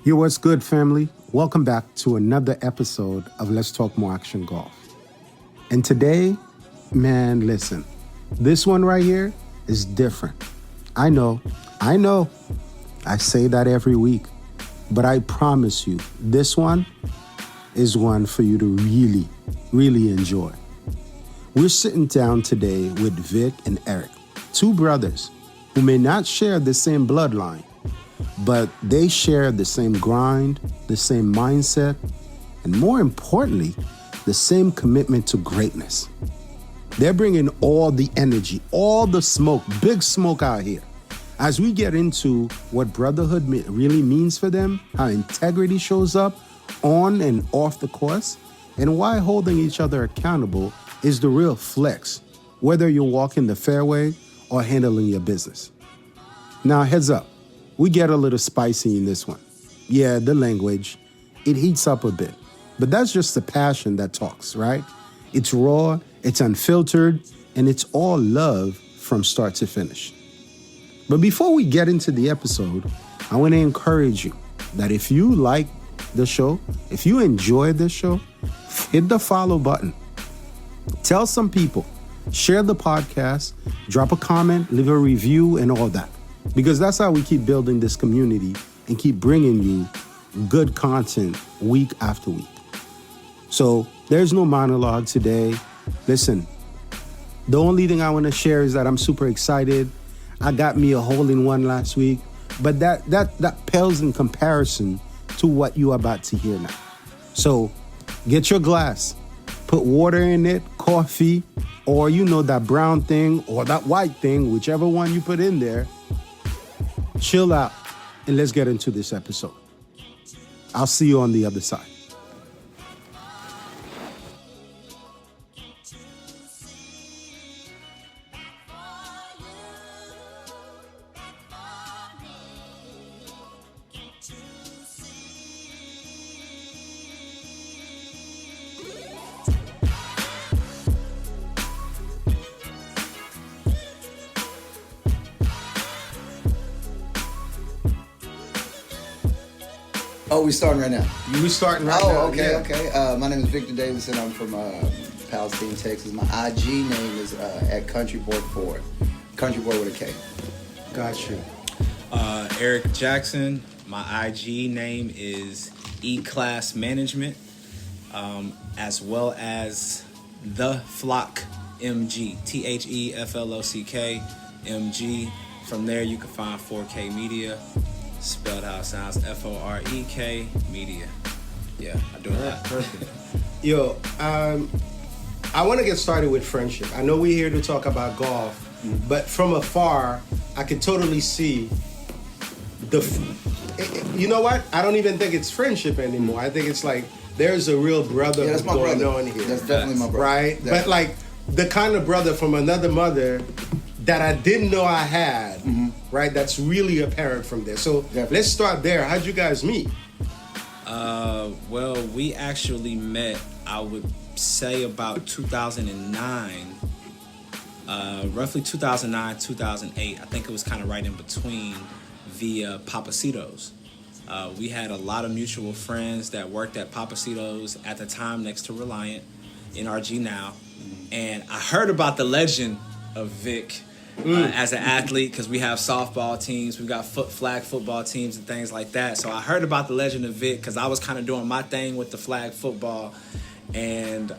Yo, what's good, family? Welcome back to another episode of Let's Talk More Action Golf. And today, man, listen, this one right here is different. I know. I say that every week, but I promise you, this one is one for you to really, really enjoy. We're sitting down today with Vic and Eric, two brothers who may not share the same bloodline, but they share the same grind, the same mindset, and more importantly, the same commitment to greatness. They're bringing all the energy, all the smoke, big smoke out here. As we get into what brotherhood really means for them, how integrity shows up on and off the course, and why holding each other accountable is the real flex, whether you're walking the fairway or handling your business. Now, heads up. We get a little spicy in this one. Yeah, the language, it heats up a bit. But that's just the passion that talks, right? It's raw, it's unfiltered, and it's all love from start to finish. But before we get into the episode, I want to encourage you that if you like the show, if you enjoy this show, hit the follow button. Tell some people, share the podcast, drop a comment, leave a review, and all that. Because that's how we keep building this community and keep bringing you good content week after week. So there's no monologue today. Listen, the only thing I want to share is that I'm super excited. I got me a hole-in-one last week, but that pales in comparison to what you're about to hear now. So get your glass, put water in it, coffee, or that brown thing or that white thing, whichever one you put in there. Chill out, and let's get into this episode. I'll see you on the other side. Oh, we starting right now. We starting right now. Oh, okay. My name is Victor Davidson. I'm from Palestine, Texas. My IG name is at Countryboard Ford. Countryboard with a K. Got you. Eric Jackson. My IG name is E-Class Management, as well as The Flock MG. THEFLOCK MG. From there, you can find 4K Media. Spelled how it sounds, FOREK Media. Yeah, I do that. Perfect. Yo, I want to get started with friendship. I know we're here to talk about golf, but from afar, I can totally see you know what? I don't even think it's friendship anymore. I think it's like there's a real brotherhood going on here. That's definitely my brother. Right? Definitely. But like the kind of brother from another mother that I didn't know I had, right? That's really apparent from there. So Let's start there. How'd you guys meet? Well, we actually met, I would say about 2009, roughly 2009, 2008. I think it was kind of right in between via Papacitos. We had a lot of mutual friends that worked at Papacitos at the time next to Reliant, NRG now. And I heard about the legend of Vic as an athlete, because we have softball teams, we've got flag football teams and things like that. So I heard about the legend of Vic because I was kind of doing my thing with the flag football. And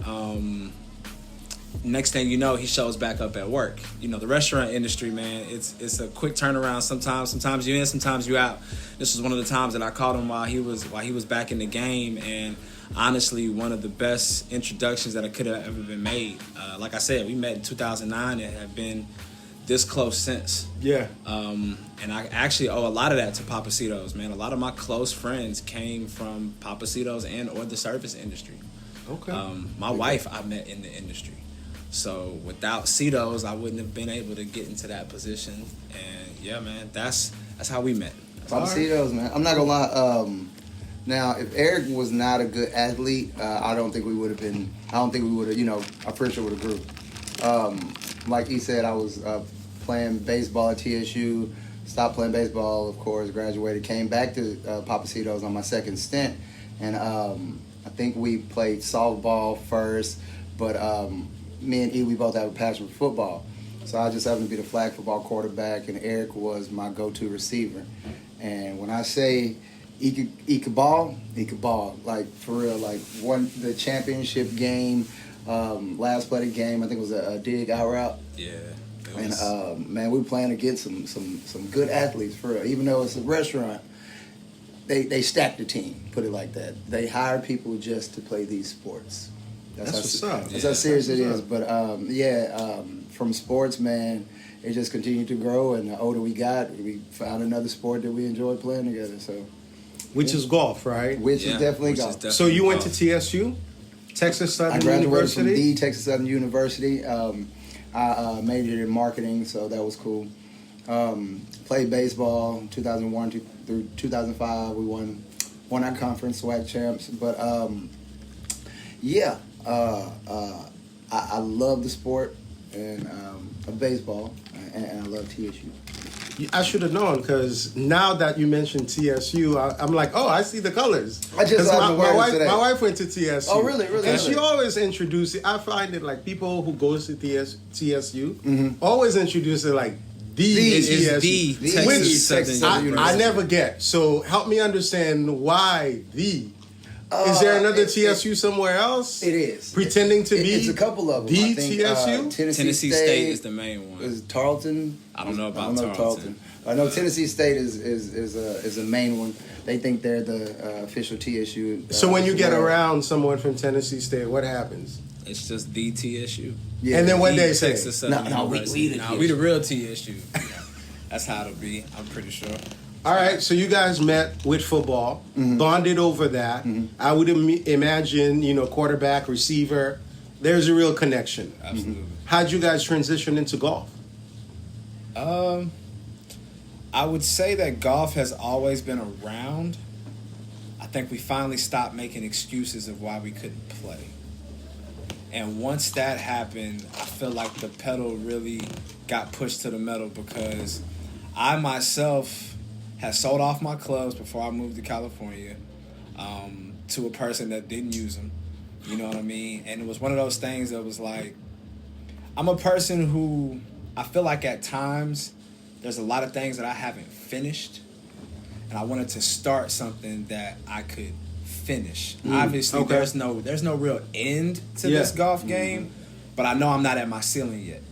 next thing you know, he shows back up at work. The restaurant industry, man, it's a quick turnaround sometimes. Sometimes you're in, sometimes you're out. This was one of the times that I called him while he was back in the game, and honestly, one of the best introductions that could have ever been made. Like I said, we met in 2009 and have been this close since. Yeah. And I actually owe a lot of that to Papacitos, man. A lot of my close friends came from Papacitos and or the service industry. Okay. My wife I met in the industry. So without Citos, I wouldn't have been able to get into that position. And yeah, man, that's how we met. Papacitos, man. I'm not gonna lie. Now, if Eric was not a good athlete, I don't think we would have, our friendship would have grew. Like he said, I was playing baseball at TSU, stopped playing baseball, of course, graduated, came back to Papacitos on my second stint, and I think we played softball first, but me and E, we both have a passion for football. So I just happened to be the flag football quarterback, and Eric was my go-to receiver. And when I say he could ball, like for real, like won the championship game, last play of the game, I think it was a dig out route. Yeah. And man, we were playing against some good athletes for real. Even though it's a restaurant, they stacked the team. Put it like that. They hire people just to play these sports. That's what's up. That's how serious it is. But from sports, man, it just continued to grow. And the older we got, we found another sport that we enjoyed playing together. So, which is golf, right? Which is definitely golf. So you went to TSU, Texas Southern University. I graduated from the Texas Southern University. I majored in marketing, so that was cool. Played baseball 2001 through 2005. We won our conference, SWAC champs. But I love the sport and of baseball, and I love TSU. I should have known, because now that you mentioned TSU, I'm like, oh, I see the colors. I just my wife went to TSU. Oh, really? And she always introduces it. I find it like people who goes to TSU always introduce it like the TSU. Texas Southern University. I never get. So help me understand why the. Is there another TSU somewhere else? It is. Pretending to be? It's a couple of them. The I think, TSU? Tennessee State is the main one. Is Tarleton? I don't know about Tarleton. I know Tennessee State is a main one. They think they're the official TSU. So when you get around someone from Tennessee State, what happens? It's just the TSU. Yeah. And then what they say? Texas Southern University. We the real TSU. That's how it'll be, I'm pretty sure. All right, so you guys met with football, bonded over that. I would imagine, quarterback, receiver, there's a real connection. Absolutely. How'd you guys transition into golf? I would say that golf has always been around. I think we finally stopped making excuses of why we couldn't play. And once that happened, I feel like the pedal really got pushed to the metal, because I myself had sold off my clubs before I moved to California to a person that didn't use them. You know what I mean? And it was one of those things that was like, I'm a person who I feel like at times there's a lot of things that I haven't finished, and I wanted to start something that I could finish. Obviously, there's no real end to this golf game, but I know I'm not at my ceiling yet.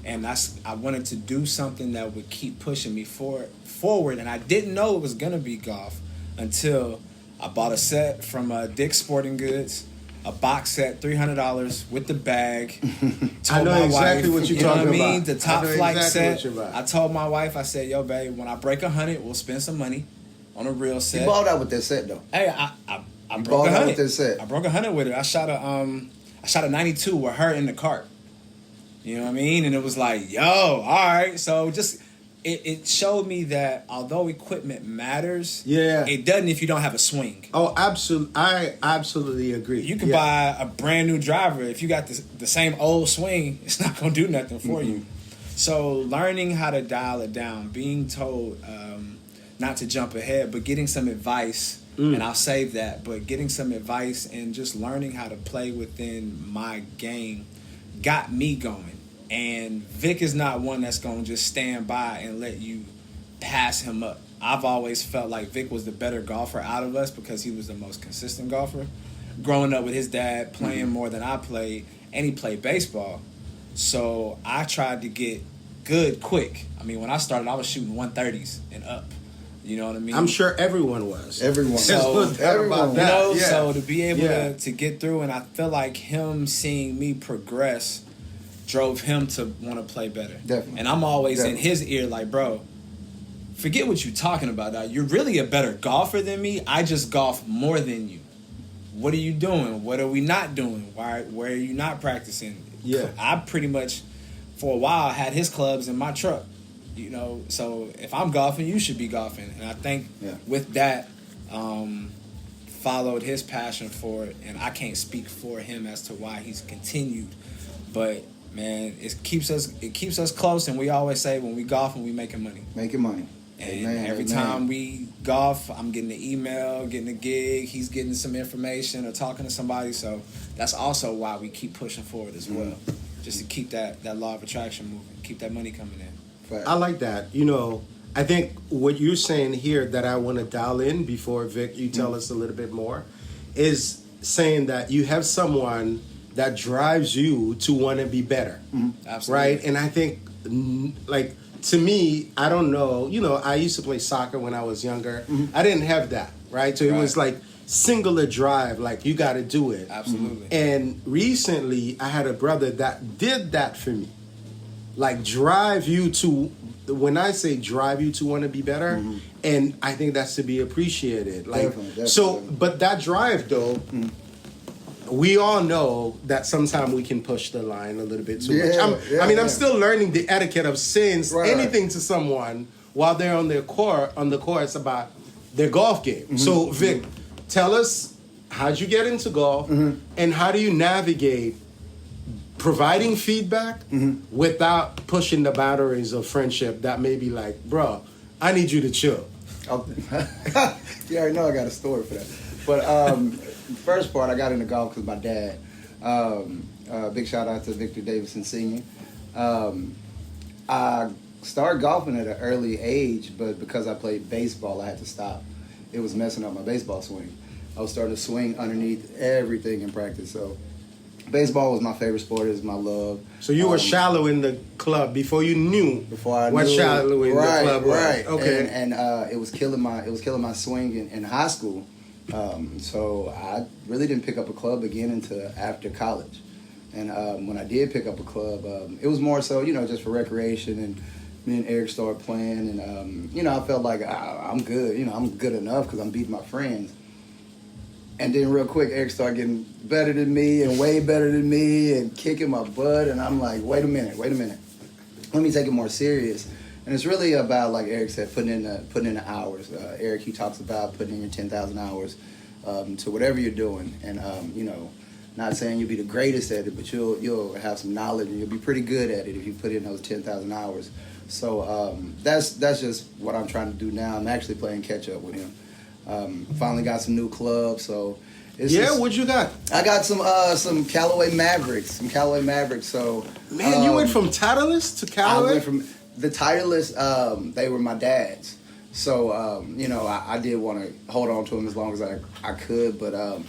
And I wanted to do something that would keep pushing me forward, and I didn't know it was going to be golf until I bought a set from Dick's Sporting Goods, a box set, $300 with the bag. I know exactly what you're talking about. You know what I mean? The top flight set. What I told my wife, I said, yo, babe, when I break 100, we'll spend some money on a real set. You balled out with that set, though. Hey, I broke 100 with that set. I broke 100 with it. I shot a 92 with her in the cart. You know what I mean? And it was like, yo, all right. So just it showed me that although equipment matters, it doesn't if you don't have a swing. Oh, absolutely. I absolutely agree. You can buy a brand new driver. If you got the same old swing, it's not going to do nothing for you. So learning how to dial it down, being told not to jump ahead, but getting some advice, and I'll save that, but getting some advice and just learning how to play within my game got me going. And Vic is not one that's going to just stand by and let you pass him up. I've always felt like Vic was the better golfer out of us because he was the most consistent golfer. Growing up with his dad, playing more than I played, and he played baseball. So I tried to get good quick. I mean, when I started, I was shooting 130s and up. You know what I mean? I'm sure everyone was. Everyone. So, everyone. So to be able to get through, and I feel like him seeing me progress drove him to want to play better. Definitely. And I'm always in his ear like, bro, forget what you're talking about now. You're really a better golfer than me. I just golf more than you. What are you doing? What are we not doing? Where are you not practicing? Yeah. I pretty much, for a while, had his clubs in my truck. You know, so if I'm golfing, you should be golfing. And I think with that, followed his passion for it. And I can't speak for him as to why he's continued. But man, it keeps us close, and we always say when we golfing, we making money. Making money. And Amen, every amen. time we golf, I'm getting an email, getting a gig, he's getting some information or talking to somebody. So that's also why we keep pushing forward as well. Just to keep that law of attraction moving, keep that money coming in. I like that. You know, I think what you're saying here that I want to dial in before, Vic, you tell us a little bit more, is saying that you have someone that drives you to want to be better. Absolutely. Right? And I think, like, to me, I don't know, you know, I used to play soccer when I was younger. I didn't have that, right? So it was like singular drive, like you got to do it. Absolutely. And recently, I had a brother that did that for me. Like drive you to, when I say drive you to want to be better, and I think that's to be appreciated. Like, Definitely. so, but that drive though, we all know that sometimes we can push the line a little bit too much. I'm still learning the etiquette of saying anything to someone while they're on the course about their golf game. So Vic, tell us, how'd you get into golf, and how do you navigate providing feedback without pushing the boundaries of friendship that may be like, bro, I need you to chill. You already know I got a story for that. But first part, I got into golf because my dad. Big shout out to Victor Davidson Sr. I started golfing at an early age, but because I played baseball, I had to stop. It was messing up my baseball swing. I was starting to swing underneath everything in practice. So baseball was my favorite sport. It was my love. So you were shallow in the club before you knew what knew, shallow in the club was. Right. Okay. And it was killing my swing in high school. So I really didn't pick up a club again until after college. And when I did pick up a club, it was more so, you know, just for recreation. And me and Eric started playing, and you know, I felt like I'm good. You know, I'm good enough because I'm beating my friends. And then real quick, Eric started getting better than me and way better than me and kicking my butt. And I'm like, wait a minute. Let me take it more serious. And it's really about, like Eric said, putting in the hours. Eric, he talks about putting in your 10,000 hours to whatever you're doing. And, you know, not saying you'll be the greatest at it, but you'll have some knowledge and you'll be pretty good at it if you put in those 10,000 hours. So that's just what I'm trying to do now. I'm actually playing catch up with him. Finally got some new clubs, so what you got? I got some Callaway Mavericks. So Man, you went from Titleist to Callaway? I went from the Titleist. They were my dad's, so you know, I did want to hold on to them as long as I could, but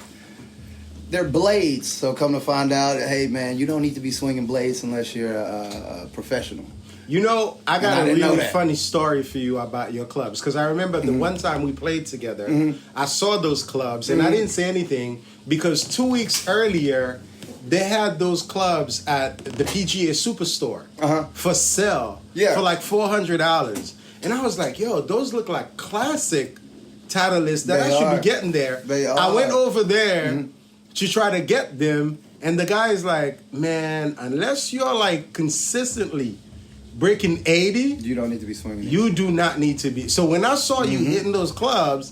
they're blades. So come to find out, hey man, you don't need to be swinging blades unless you're a professional. You know, I got a really funny story for you about your clubs. Because I remember the one time we played together, I saw those clubs, and I didn't say anything because 2 weeks earlier, they had those clubs at the PGA Superstore for sale for like $400. And I was like, yo, those look like classic Titleists that I should be getting there. They are. I went over there to try to get them, and the guy's like, man, unless you're like consistently breaking 80, you don't need to be swinging. You do not need to be. So when I saw you hitting those clubs,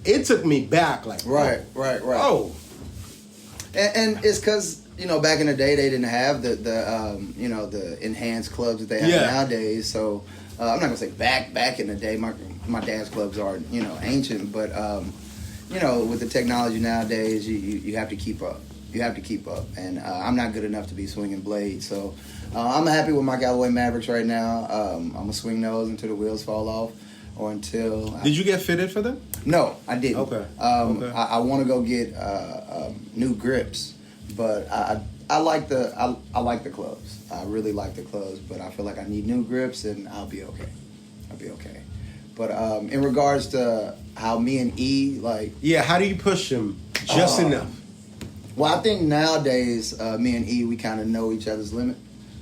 it took me back. Like right. Oh, and it's because, you know, back in the day they didn't have the you know, the enhanced clubs that they have nowadays. So I'm not gonna say back in the day. My dad's clubs are, you know, ancient, but you know, with the technology nowadays, you have to keep up. And I'm not good enough to be swinging blades, so I'm happy with my Callaway Mavericks right now. I'm gonna swing those until the wheels fall off, or until. Did you get fitted for them? No, I didn't. Okay. I want to go get new grips, but I like the clubs. I really like the clubs, but I feel like I need new grips, and I'll be okay. But in regards to how me and E how do you push them just enough? Well, I think nowadays, me and E, we kind of know each other's limit.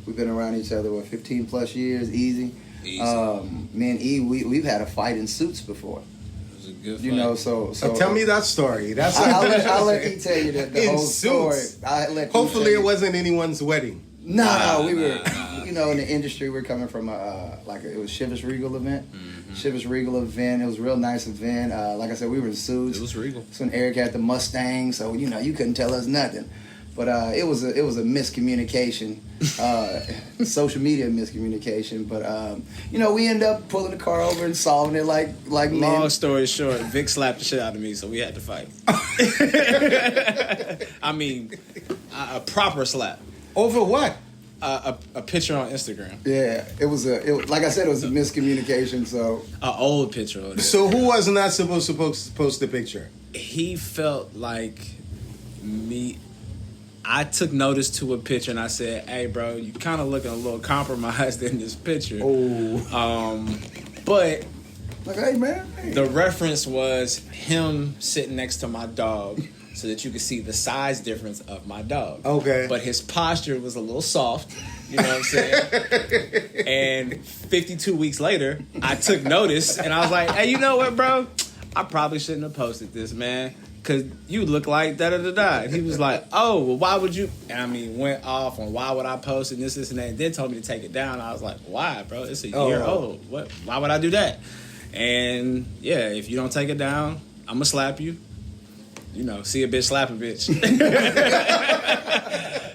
We've been around each other, 15 plus years, easy. Me and E, we've had a fight in suits before. It was a good fight. You know, so tell me that story. I'll let E tell you the whole suits. story. Hopefully it wasn't anyone's wedding. No, we were, you know, in the industry, we're coming from it was Chivas Regal event. Chivas Regal event. It was a real nice event. Like I said, we were in suits. It was regal. So when Eric had the Mustang, so, you know, you couldn't tell us nothing. But it was a miscommunication, social media miscommunication. But we end up pulling the car over and solving it like Long men. story short, Vic slapped the shit out of me, so we had to fight. I mean, a proper slap. Over what? A picture on Instagram. Yeah, like I said, it was a miscommunication. So An old picture of it. So who was not supposed to post the picture? He felt like me. I took notice to a picture and I said, "Hey, bro, you kind of looking a little compromised in this picture." Oh. But like, hey man, the reference was him sitting next to my dog, so that you could see the size difference of my dog. Okay. But his posture was a little soft. You know what I'm saying? And 52 weeks later, I took notice and I was like, "Hey, you know what, bro? I probably shouldn't have posted this, man. Because you look like da-da-da-da." And he was like, "Oh, well, why would you?" And I mean, went off on why would I post and this, and that. And then told me to take it down. I was like, "Why, bro? It's a year old. What? Why would I do that?" And yeah, if you don't take it down, I'm going to slap you. See a bitch, slap a bitch.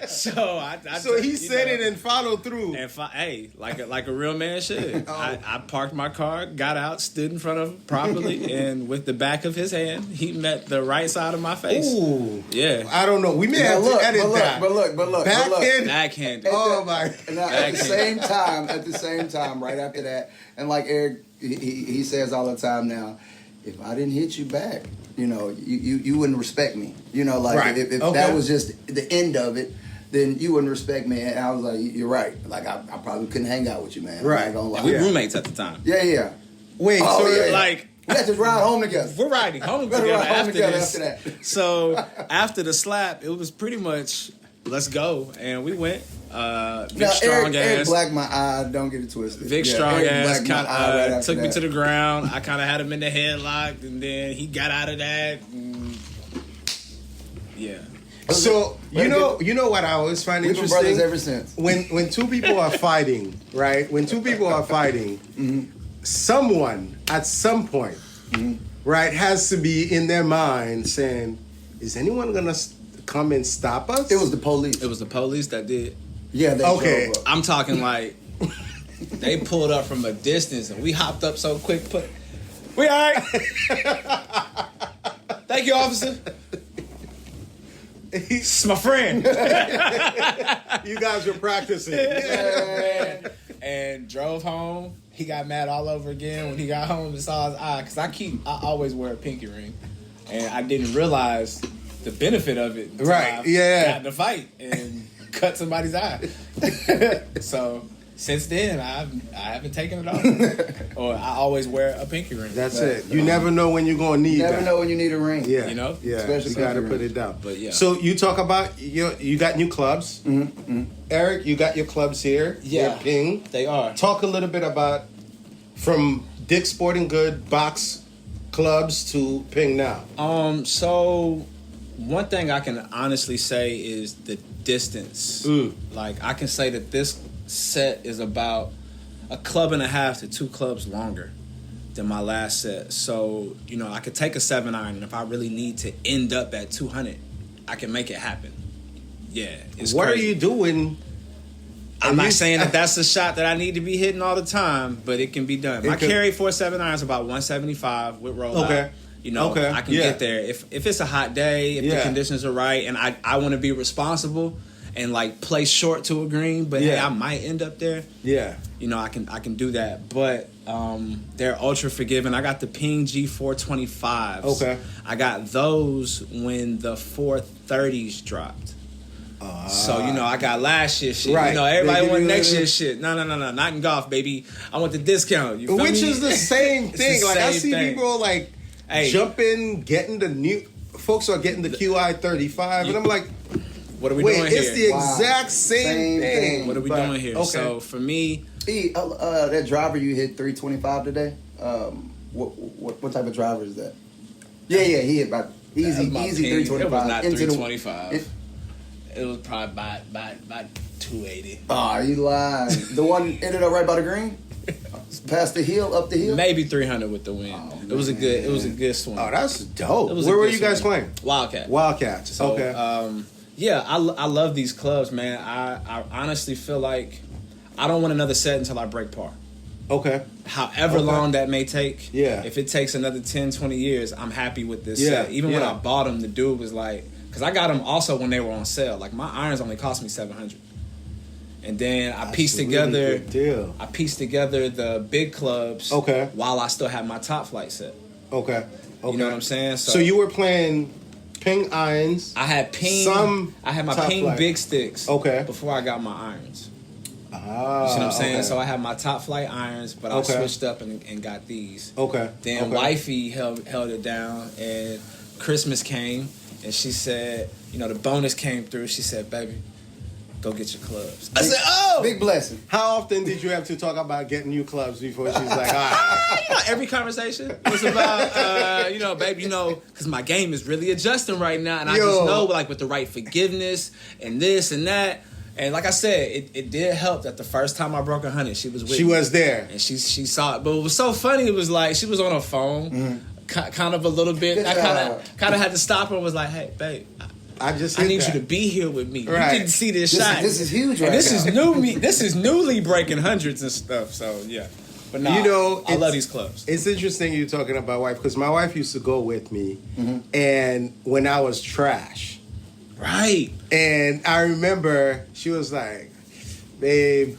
So he said it and followed through. And like a real man should. I parked my car, got out, stood in front of him properly, and with the back of his hand, he met the right side of my face. Ooh. Yeah. I don't know. We may have to edit that. But look. Backhanded. Oh my. And at the same time, right after that, and like Eric, he says all the time now, if I didn't hit you back, you wouldn't respect me. Right. If that was just the end of it, then you wouldn't respect me. And I was like, you're right. Like I probably couldn't hang out with you, man. Right. I'm not gonna lie. We were roommates at the time. Yeah. Wait, Like, we had to ride home together. we're riding home We're together riding home after together this. after that. So after the slap, it was pretty much let's go, and we went. Vic Now, strong Eric ass. blacked my eye. Don't get it twisted. Vic strong Eric ass blacked my eye right after took me that. to the ground. I kind of had him in the headlock, and then he got out of that. And yeah. So you know what I always find We've been interesting? brothers ever since. When two people are fighting, right? When two people are fighting, someone at some point, right, has to be in their mind saying, "Is anyone gonna come and stop us?" It was the police. It was the police that did. Yeah, they Okay. drove up. I'm talking like they pulled up from a distance and we hopped up so quick. We all right? Thank you, officer. It's my friend. You guys were practicing. And drove home. He got mad all over again when he got home and saw his eye. Because I always wear a pinky ring. And I didn't realize the benefit of it. Until Right, I yeah. got in a fight and cut somebody's eye. So since then, I haven't taken it off. Or I always wear a pinky ring. That's it. You never know when you're gonna need Never that. know when you need a ring. Yeah, You know? yeah. Especially You gotta pinky put ring. it down. But yeah. So you talk about you got new clubs. Eric, you got your clubs here. Yeah. They're Ping. They are. Talk a little bit about from Dick's Sporting Good box clubs to Ping now. So one thing I can honestly say is the distance. Like I can say that this set is about a club and a half to 2 clubs longer than my last set. So, I could take a 7-iron, and if I really need to end up at 200, I can make it happen. Yeah, it's What crazy. are you doing? I'm not saying that that's a shot that I need to be hitting all the time, but it can be done. My carry for 7-irons about 175 with rollout. Okay. Okay. I can Yeah. get there. If it's a hot day, if the conditions are right, and I want to be responsible and like play short to a green, but hey, I might end up there. Yeah. I can do that. But they're ultra forgiving. I got the Ping G425s. Okay. I got those when the 430s dropped. So, I got last year's shit. Right. Everybody They want give next you- year's shit. No, not in golf, baby. I want the discount. You feel Which me? is the same It's thing. the Like I same see thing. people like Hey. jumping, getting the new folks are getting the QI 35, and I'm like, What are we wait, doing here? it's the Wow. exact same thing. What are we But- doing here? Okay. So, for me, That driver you hit 325 today. What type of driver is that? Yeah, he hit about easy that was my Ping. 325. It was not into 325. It was probably about 280. You lied. The one ended up right by the green, past the hill, up the hill. Maybe 300 with the wind. Oh, It was a good swing. Oh, that's dope. It was a Where were good you guys swing. playing? Wildcat. Wildcats. So, Okay. Yeah, I love these clubs, man. I honestly feel like I don't want another set until I break par. Okay. However long that may take. Yeah. If it takes another 10, 20 years, I'm happy with this Yeah, set. Even when yeah. I bought them, the dude was like, because I got them also when they were on sale. Like my irons only cost me $700. And then I pieced together. Good deal. I pieced together the big clubs. Okay. While I still had my top flight set. Okay. You know what I'm saying? So you were playing ping irons. I had ping. I had my top ping flight. big sticks. Okay. Before I got my irons. Ah. You see what I'm saying? Okay. So I had my top flight irons, but I switched up and got these. Okay. Then wifey held it down, and Christmas came, and she said, the bonus came through. She said, "Baby, go get your clubs." I said, "Oh, Big blessing." How often did you have to talk about getting new clubs before she's like, all right? Every conversation was about, babe, because my game is really adjusting right now, and I just know, like, with the right forgiveness and this and that. And like I said, it did help that the first time I broke 100, she was with me. She was there. And she saw it. But what was so funny, it was like, she was on her phone, kind of a little bit. Good I job. kind of had to stop her and was like, "Hey, babe, I need you to be here with me. Right. You didn't see this shot. This is huge right this now. This is newly breaking hundreds and stuff. So yeah, but nah, I love these clubs. It's interesting you talking about wife because my wife used to go with me, and when I was trash, right, and I remember she was like, "Babe,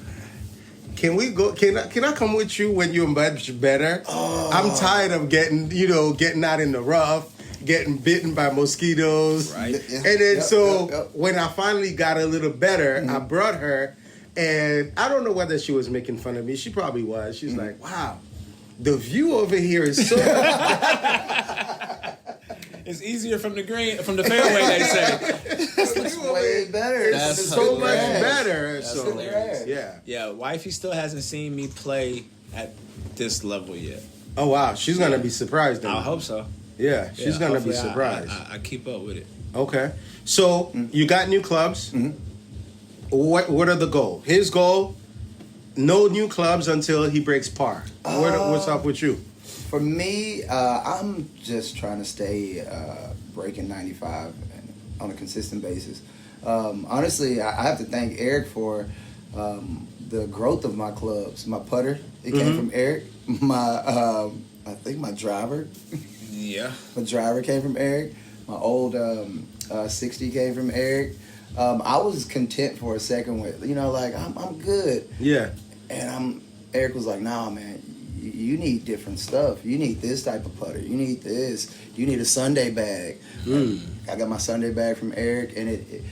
can we go? Can I come with you when you're much better? I'm tired of getting out in the rough." Getting bitten by mosquitoes. Right. And then when I finally got a little better, I brought her, and I don't know whether she was making fun of me. She probably was. She's like, "Wow, the view over here is so..." It's easier from the fairway, they say. It's way better. That's It's so much hilarious. better. That's So hilarious. yeah. Yeah, wifey still hasn't seen me play at this level yet. Oh wow, she's gonna be surprised. I hope so. Yeah, she's gonna be hopefully surprised. I keep up with it. Okay, so you got new clubs. What are the goal? His goal: no new clubs until he breaks par. What's up with you? For me, I'm just trying to stay breaking 95 on a consistent basis. Honestly, I have to thank Eric for the growth of my clubs. My putter, it came from Eric. I think my driver. Yeah. My driver came from Eric. My old 60 came from Eric. I was content for a second with, I'm good. Yeah. And Eric was like, "Nah, man, you need different stuff. You need this type of putter. You need this. You need a Sunday bag." I got my Sunday bag from Eric, and it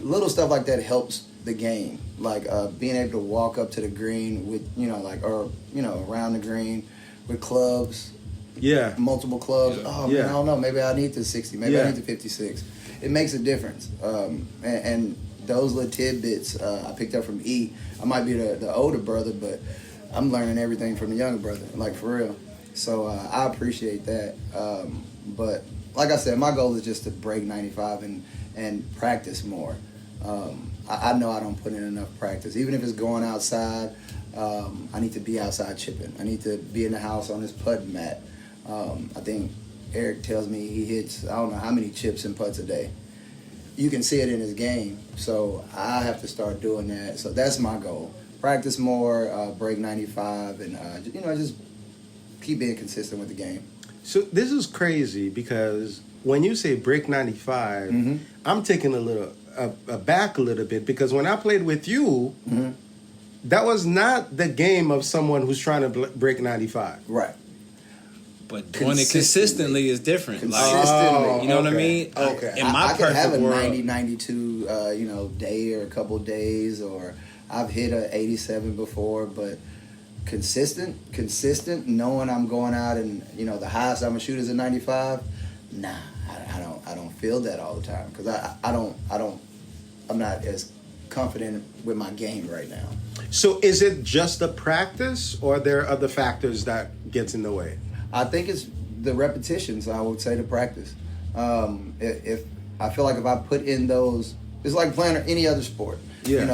little stuff like that helps the game. Like being able to walk up to the green with, around the green with clubs. Yeah. Multiple clubs. Oh, man, I don't know. Maybe I need the 60. Maybe I need the 56. It makes a difference. And those little tidbits I picked up from E. I might be the older brother, but I'm learning everything from the younger brother, like for real. So I appreciate that. But like I said, my goal is just to break 95 and practice more. I know I don't put in enough practice. Even if it's going outside, I need to be outside chipping. I need to be in the house on this putt mat. I think Eric tells me he hits, I don't know how many chips and putts a day. You can see it in his game. So I have to start doing that. So that's my goal. Practice more, break 95, and just keep being consistent with the game. So this is crazy because when you say break 95, I'm taking aback a little bit because when I played with you, that was not the game of someone who's trying to break 95. Right. But doing it consistently is different. Consistently. You know what I mean? Okay. In my I could have a perfect world, 90, 92, day or a couple days, or I've hit a 87 before, but consistent, knowing I'm going out and, the highest I'm gonna shoot is a 95. Nah, I don't feel that all the time because I'm not as confident with my game right now. So is it just the practice or are there other factors that gets in the way? I think it's the repetitions. I would say the practice. If I feel like if I put in those, it's like playing any other sport. Yeah.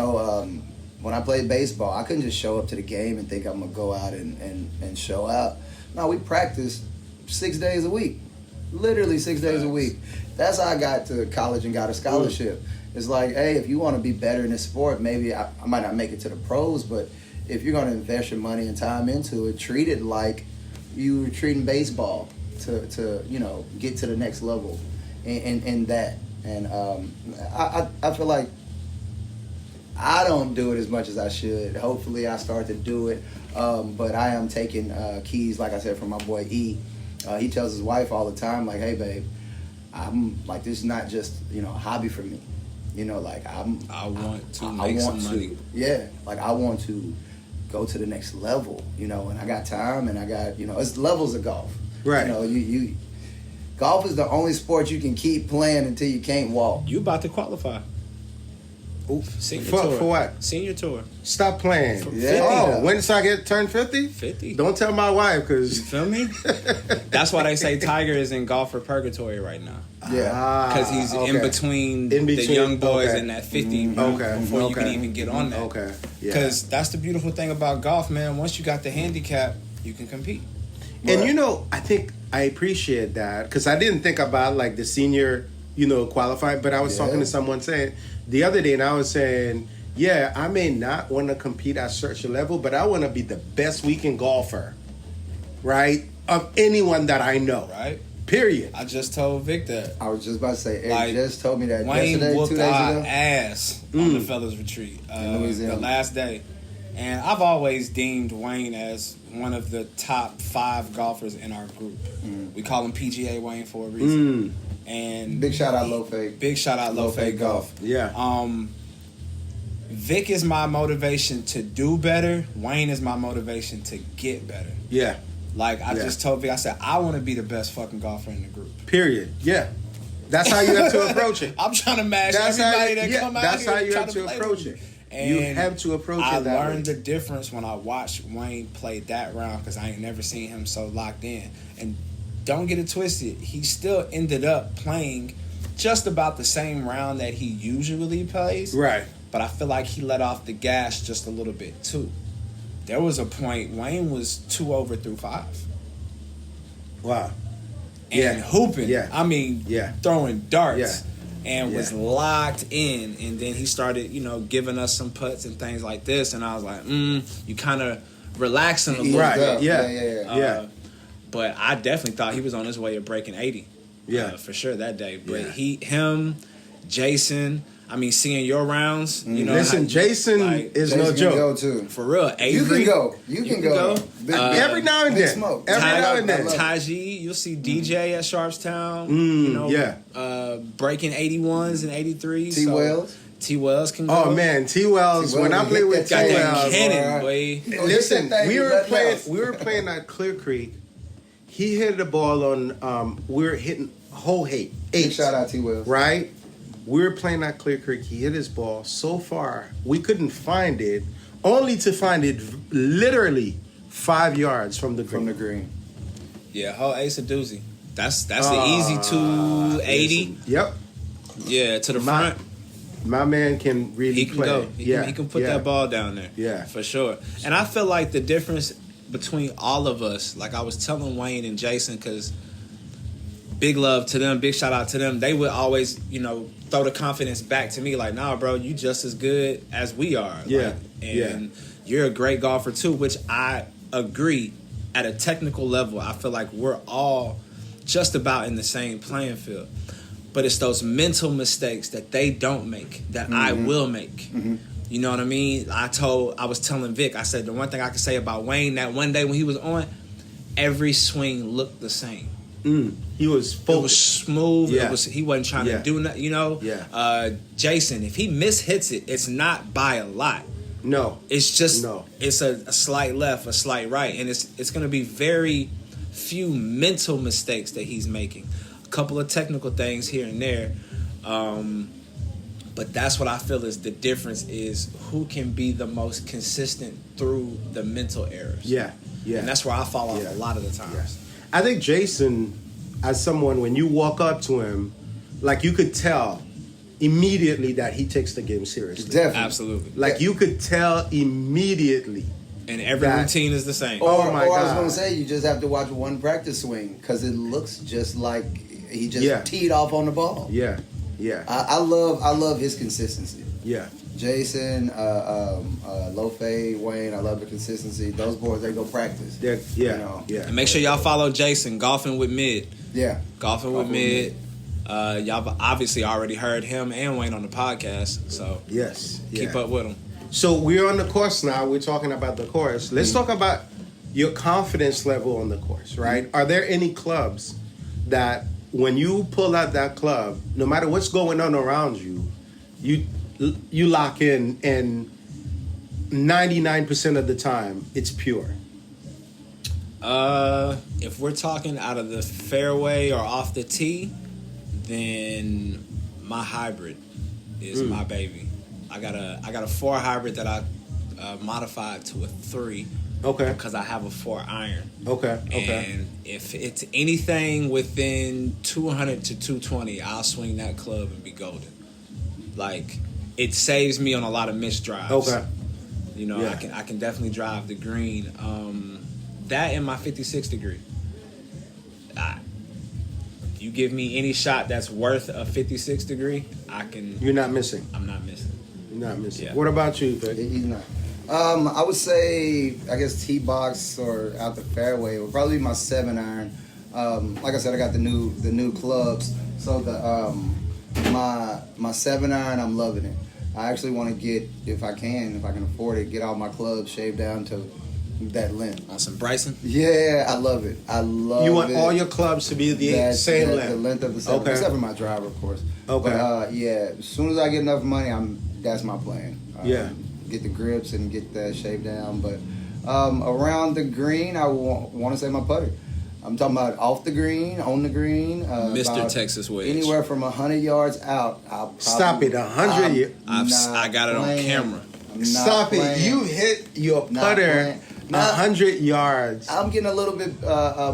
When I played baseball, I couldn't just show up to the game and think I'm gonna go out and show out. No, we practiced 6 days a week, literally 6 days a week. That's how I got to college and got a scholarship. It's like, hey, if you want to be better in this sport, maybe I might not make it to the pros, but if you're going to invest your money and time into it, treat it like you were treating baseball to get to the next level in that. And I feel like I don't do it as much as I should. Hopefully I start to do it. But I am taking keys, like I said, from my boy E. He tells his wife all the time, like, hey, babe, I'm like, this is not just, a hobby for me. Like I want to make some money. Yeah, like I want to go to the next level, and I got time and I got, it's levels of golf. Right. You golf is the only sport you can keep playing until you can't walk. You about to qualify. Senior tour. For what? Senior tour. Stop playing. Yeah. When does I turn 50? 50. Don't tell my wife, because... You feel me? That's why they say Tiger is in golfer purgatory right now. Yeah. Because he's in between the young boys and that 50 before you can even get on that. Okay. Because that's the beautiful thing about golf, man. Once you got the handicap, you can compete. And, I think I appreciate that, because I didn't think about, like, the senior, qualifying, but I was talking to someone saying the other day, and I was saying, yeah, I may not want to compete at such a level, but I want to be the best weekend golfer, right, of anyone that I know. Right. Period. I just told Vic that. I was just about to say, Eric just told me that Wayne yesterday, 2 whooped days our ago. ass on the fellas retreat the last day. And I've always deemed Wayne as one of the top 5 golfers in our group. We call him PGA Wayne for a reason. And big shout out Low Fade. Big shout out Low Fade Golf. Yeah. Vic is my motivation to do better. Wayne is my motivation to get better. Yeah. Like I just told Vic, I said, I want to be the best fucking golfer in the group. Period. Yeah. That's how you have to approach it. I'm trying to match everybody that come out that's here. That's how you try have to approach it. And you have to approach it that way. I learned the difference when I watched Wayne play that round, because I ain't never seen him so locked in. And don't get it twisted, he still ended up playing just about the same round that he usually plays. Right. But I feel like he let off the gas just a little bit too. There was a point Wayne was 2 over through 5. Wow. And hooping. Yeah. I mean, throwing darts. And was locked in, and then he started, giving us some putts and things like this, and I was like, you kind of relaxing a little bit. Yeah. But I definitely thought he was on his way of breaking 80. For sure that day. But him, Jason, I mean, seeing your rounds, Listen, Jason is no joke. Go too. For real. Avery, You can go. Every now and then. Smoke. Every now and then. Taji, you'll see DJ at Sharpstown. Breaking 81s and 83s. T. Wells. T. Wells can go. Oh man, T. Wells. When I played with T. got that Wells, cannon, boy. Listen, we were playing at Clear Creek. He hit the ball on. We were hitting hole 8. Big shout out T. Wells. Right. We were playing at Clear Creek. He hit his ball so far we couldn't find it, only to find it literally 5 yards from the green. Yeah, whole ace of doozy. That's the easy 280. Yep. Yeah, to the front. My man can really play. Go. He can put that ball down there. Yeah. For sure. And I feel like the difference between all of us, like I was telling Wayne and Jason, because big love to them, big shout out to them. They would always, throw the confidence back to me, like, nah, bro, you just as good as we are. Yeah. You're a great golfer too, which I agree. At a technical level, I feel like we're all just about in the same playing field. But it's those mental mistakes that they don't make that I will make. You know what I mean? I was telling Vic, I said the one thing I could say about Wayne, that one day when he was on, every swing looked the same. He was focused. It was smooth. He wasn't trying to do nothing, Jason, if he mishits it, it's not by a lot. No. It's just it's a slight left, a slight right. And it's gonna be very few mental mistakes that he's making. A couple of technical things here and there. But that's what I feel is the difference, is who can be the most consistent through the mental errors. Yeah. And that's where I fall off a lot of the times. Yeah. I think Jason, as someone, when you walk up to him, like you could tell immediately that he takes the game seriously. Definitely. Absolutely. Like you could tell immediately. And every routine is the same. Or I was going to say, you just have to watch one practice swing, because it looks just like he just teed off on the ball. Yeah. Yeah. I love his consistency. Yeah. Jason, Low Fade, Wayne, I love the consistency. Those boys, they go practice. Yeah. You know? Yeah. And make sure y'all follow Jason, Golfing with Mid. Yeah. Golfing with Mid. Y'all obviously already heard him and Wayne on the podcast, so Yes. keep up with them. So we're on the course now. We're talking about the course. Let's talk about your confidence level on the course, right? Are there any clubs that when you pull out that club, no matter what's going on around you, you lock in, and 99% of the time it's pure? If we're talking out of the fairway or off the tee, then my hybrid is my baby. I got a 4 hybrid that I modified to a 3. Okay. Because I have a 4 iron. Okay. And if it's anything within 200 to 220, I'll swing that club and be golden. Like, it saves me on a lot of missed drives. Okay. You know, Yeah. I can definitely drive the green. That and my 56 degree. You give me any shot that's worth a 56 degree, I can. You're not missing. I'm not missing. You're not missing. Yeah. What about you, Vic? He's not. I would say, I guess tee box or out the fairway would probably be my 7 iron. Like I said, I got the new clubs, so my 7 iron, I'm loving it. I actually want to get, if I can afford it, get all my clubs shaved down to that length. On some Bryson? Yeah, I love it. I love it. You want all your clubs to be the same length? The length of the 7, Okay. except for my driver, of course. Okay. But, yeah, as soon as I get enough money, that's my plan. Yeah. Get the grips and get that shape down. But around the green, I want to say my putter. I'm talking about off the green, on the green. Mr. Texas Wedge. Anywhere from 100 yards out. Stop it, 100 yards. I got it on camera. Stop it. You hit your putter 100 yards. I'm getting a little bit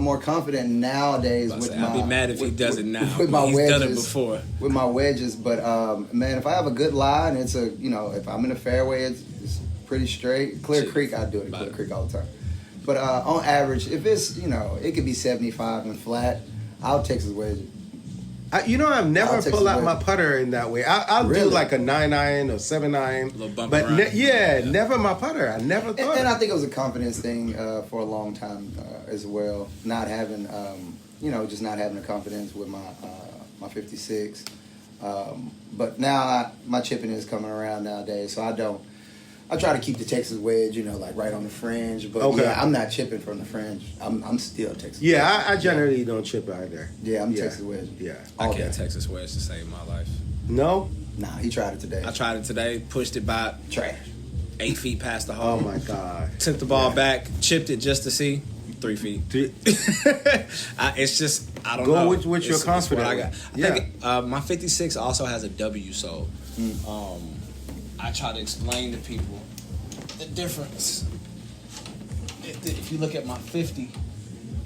more confident nowadays with my. I'll be mad if he does it now. With my He's wedges, done it before. With my wedges, but man, if I have a good lie and it's if I'm in the fairway, it's pretty straight. Clear Creek, I do it at Clear Creek all the time. But on average, if it's it could be 75 and flat, I'll Texas wedge it. I've never pulled out my putter in that way. I'll Really? do like a 9 iron or 7 iron. Little bump but around. never my putter. I never thought. And I think it was a confidence thing for a long time as well. Not having, just not having the confidence with my 56. But now my chipping is coming around nowadays, so I try to keep the Texas wedge, like right on the fringe. But yeah, I'm not chipping from the fringe. I'm still Texas. Yeah, I generally don't chip either. Yeah, I'm Texas wedge. Yeah, I can't Texas wedge to save my life. No. Nah, he tried it today. I tried it today, pushed it by Trash. 8 feet past the hole. Oh my God. Took the ball back, chipped it just to see 3 feet. It's just, I don't know. Go with what you're It's confident what I got. with. I think my 56 also has a W sole. I try to explain to people the difference. If you look at my 50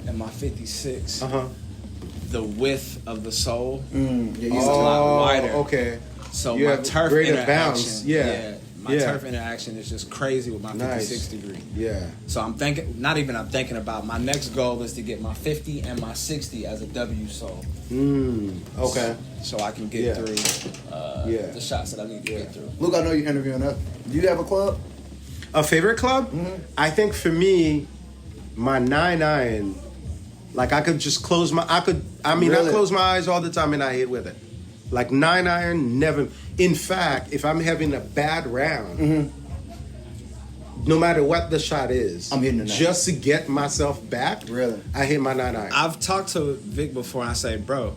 and my 56, the width of the sole is a lot wider. Okay. So You my have turf greater interaction, bounce. Yeah. my turf interaction is just crazy with my 56 degree. Yeah. So I'm thinking about my next goal is to get my 50 and my 60 as a W sole. Okay. So I can get through the shots that I need to get through. Luke, I know you're interviewing us. Do you have a club? A favorite club? I think for me, my 9 iron, like I could just close my, I close my eyes all the time and I hit with it. Like 9 iron, never. In fact, if I'm having a bad round, no matter what the shot is, I'm hitting the 9. Just to get myself back. Really? I hit my 9 iron. I've talked to Vic before and I say, bro,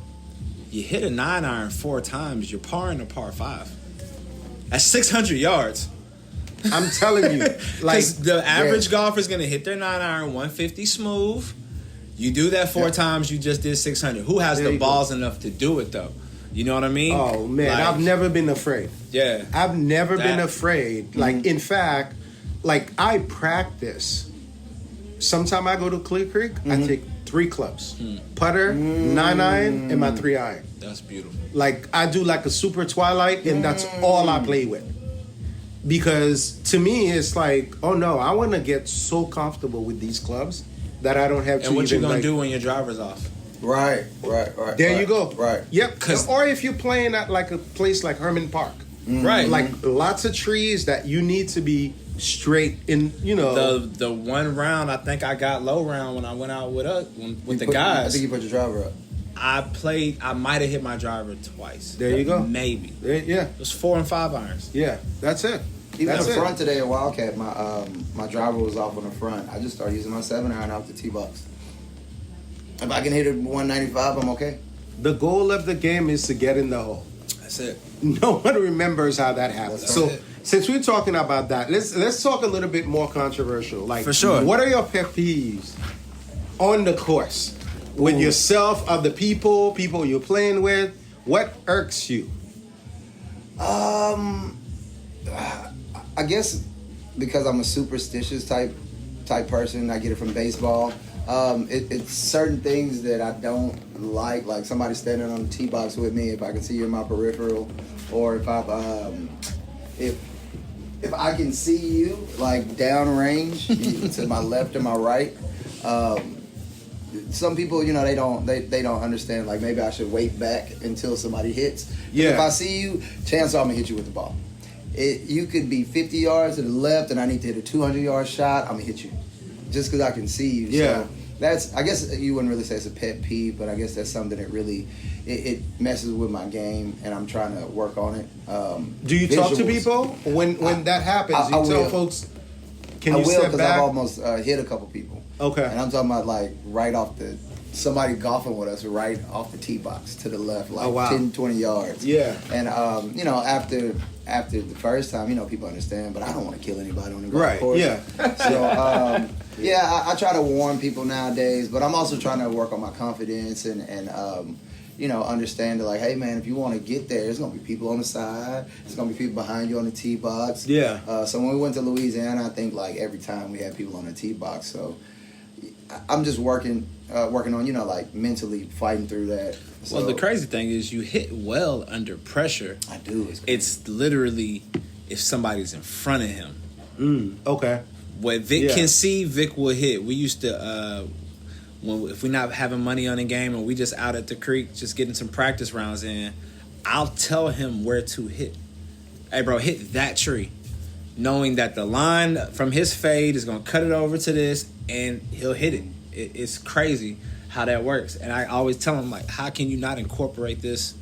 you hit a 9 iron 4 times, you're parring a par 5. That's 600 yards. I'm telling you, like the average golfer is gonna hit their 9 iron 150 smooth. You do that 4 times, you just did 600. Who has the balls enough to do it though? You know what I mean? Oh man, I've never been afraid. Yeah, I've never been afraid. Like in fact, like I practice. Sometime I go to Clear Creek, I take 3 clubs: putter, 9 iron, and my 3 iron. That's beautiful. Like I do like a super twilight, and that's all I play with. Because to me, it's like, oh no, I want to get so comfortable with these clubs that I don't have to. And what you even gonna do when your driver's off? Right. There you go. Right. Yep. Or if you're playing at like a place like Herman Park. Right. Like lots of trees that you need to be straight in, The one round, I think I got low round when I went out with the guys. I think you put your driver up. I might have hit my driver twice. There you go. Maybe. Yeah. It was 4 and 5 irons. Yeah. That's it. Even the front today at Wildcat, my driver was off on the front. I just started using my 7-iron off the tee box. If I can hit it 195, I'm okay. The goal of the game is to get in the hole. That's it. No one remembers how that happened. So since we're talking about that, let's talk a little bit more controversial. Like, for sure, what are your pet peeves on the course with yourself, other people you're playing with? What irks you? I guess because I'm a superstitious type person, I get it from baseball. It's certain things that I don't like somebody standing on the tee box with me. If I can see you in my peripheral, or if I can see you like downrange to my left or my right. Some people, they don't understand. Like maybe I should wait back until somebody hits. Yeah. If I see you, chances are I'm gonna hit you with the ball. You could be 50 yards to the left, and I need to hit a 200-yard shot. I'm gonna hit you, just because I can see you. Yeah. So I guess you wouldn't really say it's a pet peeve, but I guess that's something that really it messes with my game, and I'm trying to work on it. Do you talk to people when that happens? You tell folks, can you step back? Because I've almost hit a couple people. Okay. And I'm talking about like right off somebody golfing with us right off the tee box to the left, like 10, 20 yards. Yeah. And after the first time, people understand, but I don't want to kill anybody on the golf course. Yeah. So I try to warn people nowadays, but I'm also trying to work on my confidence and understand that, like, hey man, if you want to get there, there's gonna be people on the side, there's gonna be people behind you on the tee box. Yeah. So when we went to Louisiana, I think like every time we had people on the tee box. So I'm just working on, like mentally fighting through that. So, well, the crazy thing is you hit well under pressure. I do. It's literally if somebody's in front of him. Okay. What Vic can see, Vic will hit. We used to, if we're not having money on the game and we just out at the creek, just getting some practice rounds in, I'll tell him where to hit. Hey, bro, hit that tree. Knowing that the line from his fade is going to cut it over to this, and he'll hit it. It's crazy how that works. And I always tell him, like, how can you not incorporate this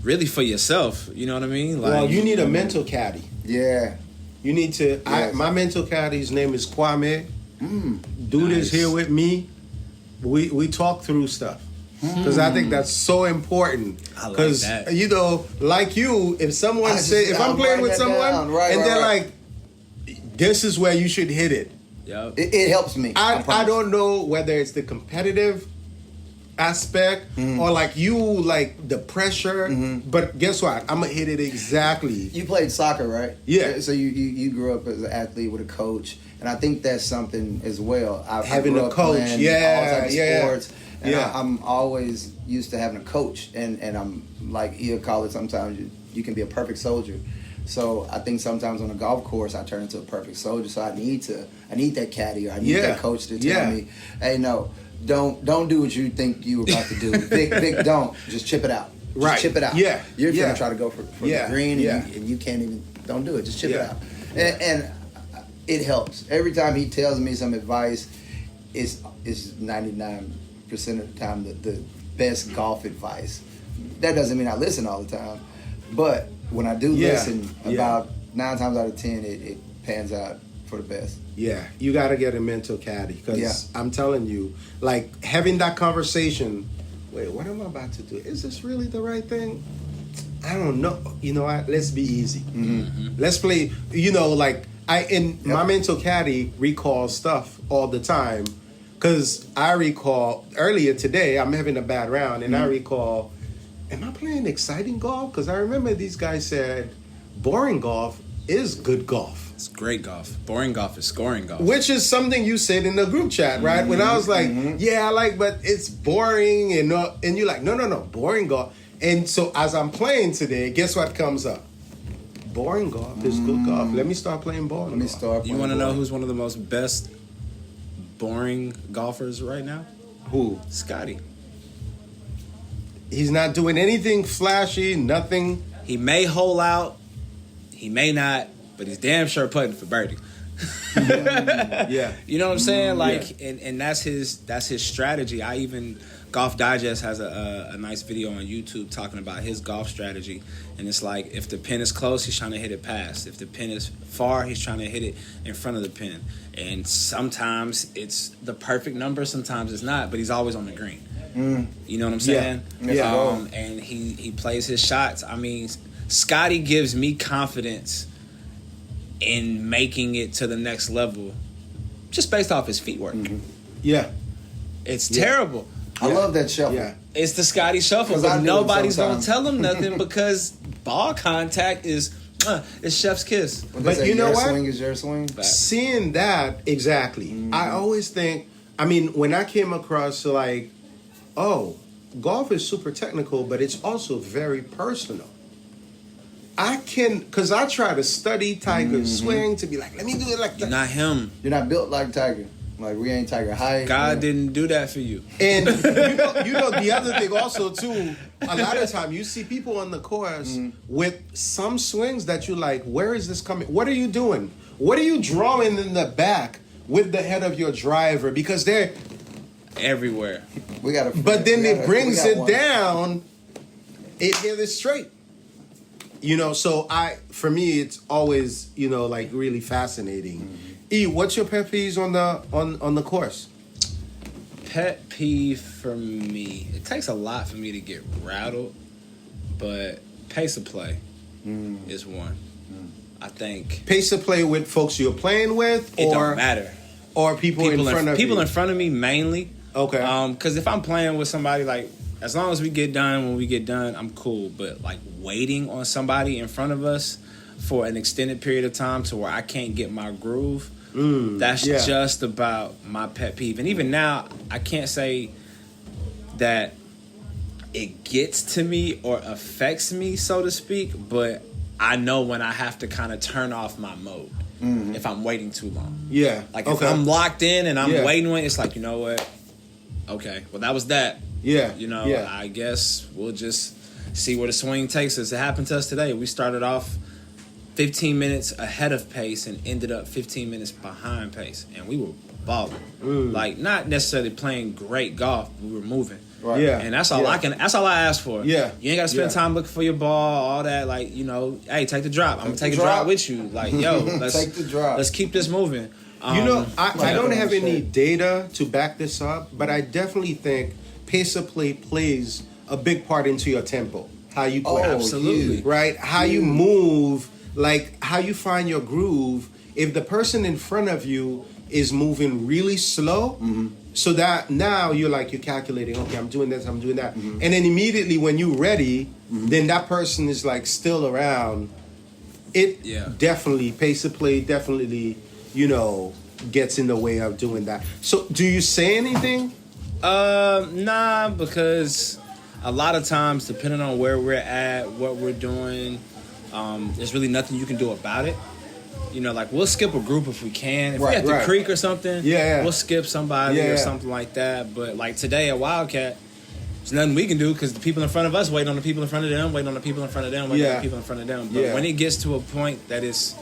really for yourself? You know what I mean? Like, well, you need a mental caddy. Yeah. You need to. Yes. My mental caddy's name is Kwame. Dude is here with me. We talk through stuff because I think that's so important. Because like you, if someone if I'm playing with someone they're like, this is where you should hit it. Yep. It helps me. I don't know whether it's the competitive aspect or like the pressure, but guess what? I'm gonna hit it exactly. You played soccer, right? Yeah. So you grew up as an athlete with a coach, and I think that's something as well. Having a coach, all types of sports, and I'm always used to having a coach, and I'm like he'll call it sometimes you can be a perfect soldier. So I think sometimes on a golf course I turn into a perfect soldier. So I need that caddy, or I need that coach to tell me, hey, no, don't do what you think you were about to do. Vic, don't. Just chip it out. Just chip it out. Yeah. You're gonna try to go for the green, and you can't even. Don't do it. Just chip it out. And it helps. Every time he tells me some advice, it's 99% of the time the best golf advice. That doesn't mean I listen all the time, but when I do listen, about 9 times out of 10, it pans out for the best. Yeah, you got to get a mental caddy because I'm telling you, like having that conversation. Wait, what am I about to do? Is this really the right thing? I don't know. You know what? Let's be easy. Mm-hmm. Let's play. My mental caddy recalls stuff all the time because I recall earlier today I'm having a bad round and I recall. Am I playing exciting golf? Because I remember these guys said boring golf is good golf. It's great golf. Boring golf is scoring golf. Which is something you said in the group chat, right? When I was like, but it's boring. And you're like, no, boring golf. And so as I'm playing today, guess what comes up? Boring golf is good golf. Let me start playing boring golf. You want to know who's one of the most best boring golfers right now? Who? Scotty. He's not doing anything flashy, nothing. He may hole out, he may not, but he's damn sure putting for birdie. Yeah. You know what I'm saying? Like, and that's his strategy. Golf Digest has a nice video on YouTube talking about his golf strategy, and it's like if the pin is close, he's trying to hit it past. If the pin is far, he's trying to hit it in front of the pin. And sometimes it's the perfect number, sometimes it's not, but he's always on the green. You know what I'm saying? Yeah. And he plays his shots. I mean, Scotty gives me confidence in making it to the next level just based off his feet work. Yeah. It's terrible. I love that shuffle. Yeah. It's the Scotty shuffle, 'Cause I but do it nobody's going to sometimes. tell him nothing because ball contact is it's chef's kiss. When they But say you know your what? swing is your swing. Seeing that, exactly. I always think, I mean, when I came across like, oh, golf is super technical, but it's also very personal. Because I try to study Tiger's swing to be like, let me do it like You're that. not him. You're not built like Tiger. Like we ain't Tiger high. God didn't do that for you. And you know the other thing also too, a lot of time you see people on the course with some swings that you like, where is this coming? What are you doing? What are you drawing in the back with the head of your driver? Because they're Everywhere. We got to. but then it brings it down, it hit it straight. You know, so for me it's always, you know, like really fascinating. E, what's your pet peeves on the course? Pet peeve for me. It takes a lot for me to get rattled, but pace of play is one. I think Pace of play with folks you're playing with, it or don't matter. or people in front of people you? in front of me mainly. Okay. Because if I'm playing with somebody, like as long as we get done when we get done, I'm cool. But like waiting on somebody in front of us for an extended period of time to where I can't get my groove. That's just about my pet peeve. And even now, I can't say that it gets to me or affects me, so to speak, but I know when I have to kind of turn off my mode if I'm waiting too long. Yeah. Like if I'm locked in and I'm waiting, it's like, you know what? Okay, well that was that. Yeah. You know, Yeah. I guess we'll just see where the swing takes us. It happened to us today. We started off 15 minutes ahead of pace and ended up 15 minutes behind pace, and we were balling. Like not necessarily playing great golf, we were moving. Right. Yeah. And that's all that's all I ask for. Yeah. You ain't gotta spend time looking for your ball, all that. Like, you know, hey, take the drop. I'm gonna take a drop with you. Like, yo, let's Take the drop. Let's keep this moving. You know, I don't have any Shit. data to back this up, but I definitely think pace of play plays a big part into your tempo. How you play. Oh, absolutely. huge. Right? How you move, like how you find your groove. If the person in front of you is moving really slow, so that now you're calculating, okay, I'm doing this, I'm doing that. And then immediately when you're ready, then that person is like still around. It definitely, pace of play definitely, you know, gets in the way of doing that. So do you say anything? Nah, because a lot of times, depending on where we're at, what we're doing, there's really nothing you can do about it. You know, like we'll skip a group if we can. If we're at the creek or something, we'll skip somebody or something like that. But like today at Wildcat, there's nothing we can do because the people in front of us wait on the people in front of them, wait on the people in front of them, wait on the people in front of them. But when it gets to a point that is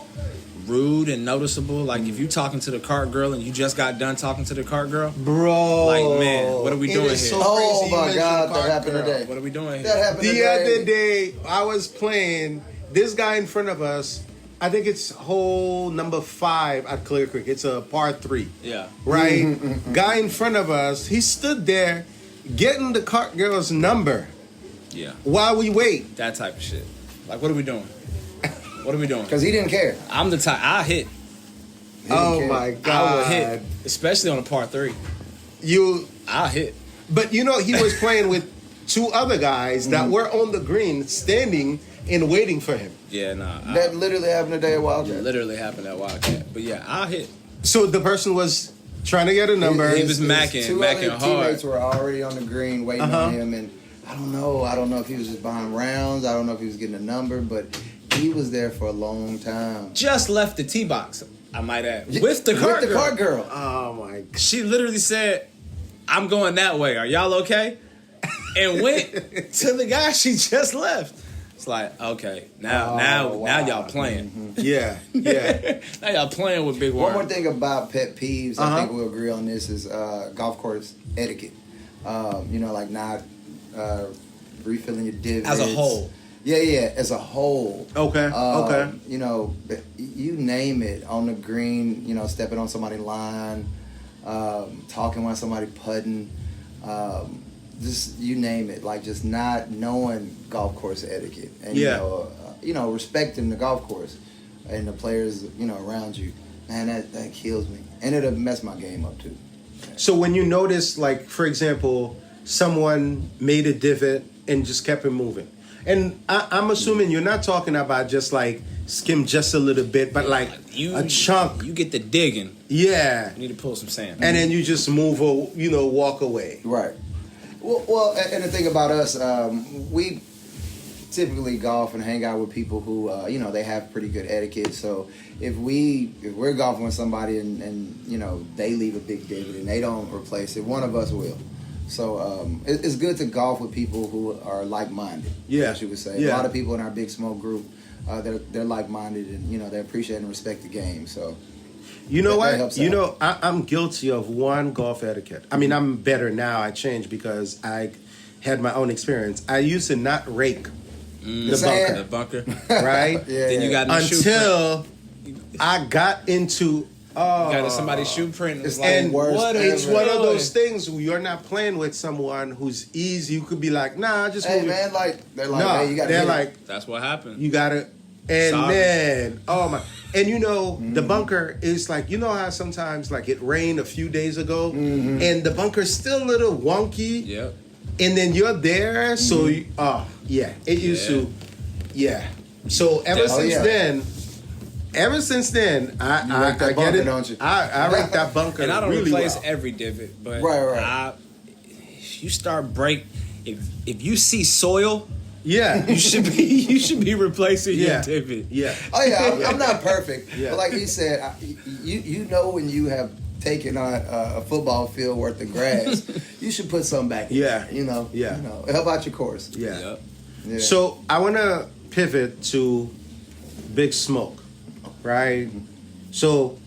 rude and noticeable, like if you talking to the cart girl and you just got done talking to the cart girl, bro, like man, what are we doing here? So Oh crazy my you God, mentioned that happened Cart today. What are we doing here? That happened The today. other day, I was playing this guy in front of us. I think it's hole number 5 at Clear Creek. It's a par 3. Yeah. Right? Guy in front of us, he stood there getting the cart girl's number Yeah. while we wait. That type of shit. Like, what are we doing? What are we doing? Because he didn't care. I'm the type. I hit. He didn't Oh care. my I will God. hit, especially on a par 3. I'll hit. But you know, he was playing with 2 other guys that were on the green standing and waiting for him. Yeah, nah. That literally happened today at Wildcat. literally happened at Wildcat. But yeah, I'll hit. So the person was trying to get a number. He was macking 2 hard. other teammates were already on the green waiting on him, and I don't know if he was just buying rounds. I don't know if he was getting a number, but he was there for a long time. Just left the tee box, I might add. With the cart girl. Oh my God. She literally said, I'm going that way. Are y'all okay? and went to the guy she just left. It's like, okay, now y'all playing. Mm-hmm. Yeah. Now y'all playing with Big Worm. One more thing about pet peeves, I think we'll agree on this, is golf course etiquette. Like not refilling your divots. As a whole. Yeah, as a whole. Okay. You name it, on the green, stepping on somebody's line, talking while somebody putting, just you name it, like just not knowing golf course etiquette and respecting the golf course and the players around you. Man, that kills me, and it'll mess my game up too. So when you notice, like for example, someone made a divot and just kept it moving, and I'm assuming you're not talking about just like skim just a little bit, but like a chunk. You get the digging. Yeah. You need to pull some sand. And then you just move or walk away. Right. Well, and the thing about us, we typically golf and hang out with people who, they have pretty good etiquette. So if we're golfing with somebody and they leave a big divot and they don't replace it, one of us will. So it's good to golf with people who are like-minded. Yeah, as you would say. Yeah. A lot of people in our big smoke group, they're like-minded and they appreciate and respect the game. So. You know what? Helps out. I'm guilty of one golf etiquette. I mean, I'm better now. I changed because I had my own experience. I used to not rake the bunker. Right? Yeah. Then you got until I got into got somebody's shoe print. It's and worst it's ever. one of those things where you're not playing with someone who's easy. You could be like, nah, just Hey move man, it. they're like, hey, you gotta. They're hit like, it. That's what happened. you gotta. And Sorry. man, oh my. And the bunker is like, how sometimes like it rained a few days ago and the bunker's still a little wonky. Yep. And then you're there, so it used to, So ever since then, I rank that get bunker, it. don't you? I rank that bunker. And I don't really replace well. every divot, but Right. You start if you see soil, Yeah, you should be replacing your divot. Yeah. Oh yeah, I'm not perfect, Yeah. but like he said, you know when you have taken on a football field worth of grass, you should put some back in there, Yeah. help out your course. Yeah. Yep. Yeah. So I want to pivot to Big Smoke, right? So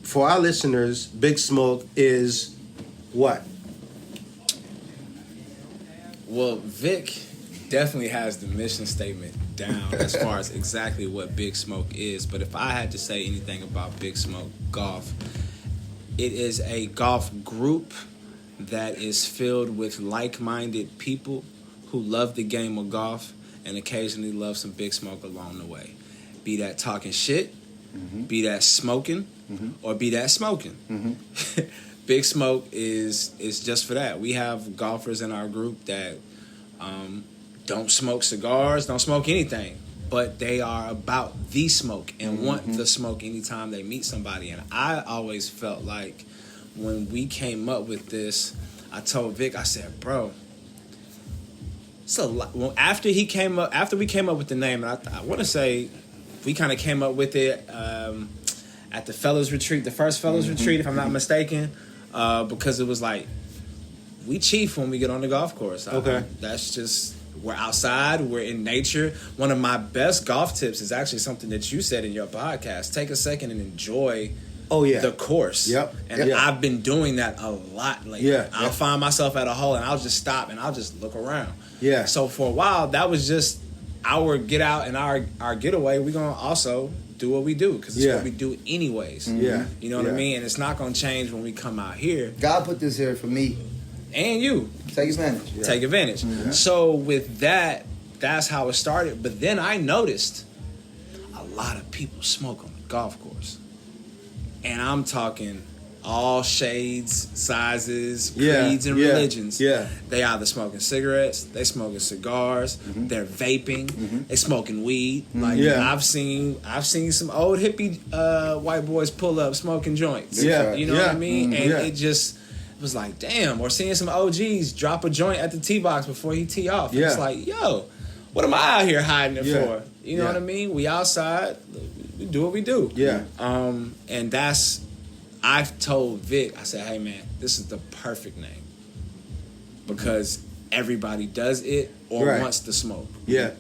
for our listeners, Big Smoke is what? Well, Vic definitely has the mission statement down as far as exactly what Big Smoke is. But if I had to say anything about Big Smoke Golf, it is a golf group that is filled with like-minded people who love the game of golf and occasionally love some Big Smoke along the way. Be that talking shit, be that smoking, or be that smoking. Big Smoke is just for that. We have golfers in our group that don't smoke cigars, don't smoke anything, but they are about the smoke and want the smoke anytime they meet somebody. And I always felt like when we came up with this, I told Vic, I said, bro, it's a lot. Well, after we came up with the name, and I want to say we kind of came up with it at the fellas retreat, the first fellas retreat, if I'm not mistaken, because it was like, we chief when we get on the golf course. Okay. That's just, we're outside, we're in nature. One of my best golf tips is actually something that you said in your podcast. Take a second and enjoy the course. Yep. And I've been doing that a lot lately. Yeah. I'll find myself at a hole and I'll just stop and I'll just look around. Yeah. So for a while, that was just our get out and our getaway. We're going to also do what we do because it's what we do anyways. Yeah. You know what I mean? And it's not going to change when we come out here. God put this here for me. And you. Take advantage. Take advantage. So with that, that's how it started. But then I noticed a lot of people smoke on the golf course. And I'm talking all shades, sizes, creeds, and religions. Yeah. They either smoking cigarettes, they smoking cigars, they're vaping, they smoking weed. Like I've seen some old hippie white boys pull up smoking joints. Yeah. You know what I mean? And it just was like, damn, or seeing some OGs drop a joint at the tee box before he tee off. It's like, yo, what am I out here hiding it for? You know what I mean? We outside, we do what we do. Yeah. And that's, I've told Vic, I said, hey man, this is the perfect name. Because everybody does it or wants the smoke. Yeah.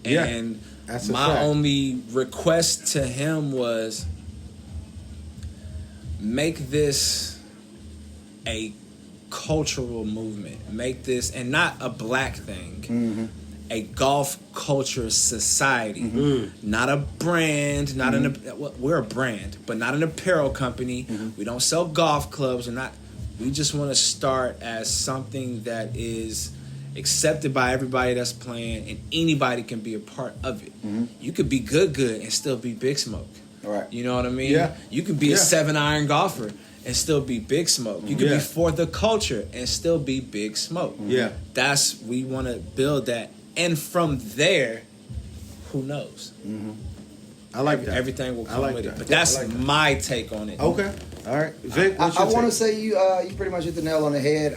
And That's a my fact. only request to him was make this a cultural movement. Make this, and not a black thing, a golf culture society. Not a brand, not we're a brand, but not an apparel company. We don't sell golf clubs. We just want to start as something that is accepted by everybody that's playing, and anybody can be a part of it. You could be good and still be Big Smoke. Right. You know what I mean? Yeah. You could be a 7-iron golfer and still be Big Smoke. You could be for the culture and still be Big Smoke. Yeah. We want to build that. And from there, who knows? I like that. Everything will come like with that. it. But that's I like that. my take on it. Okay. All right. Vic, what's I your want to take? say you pretty much hit the nail on the head.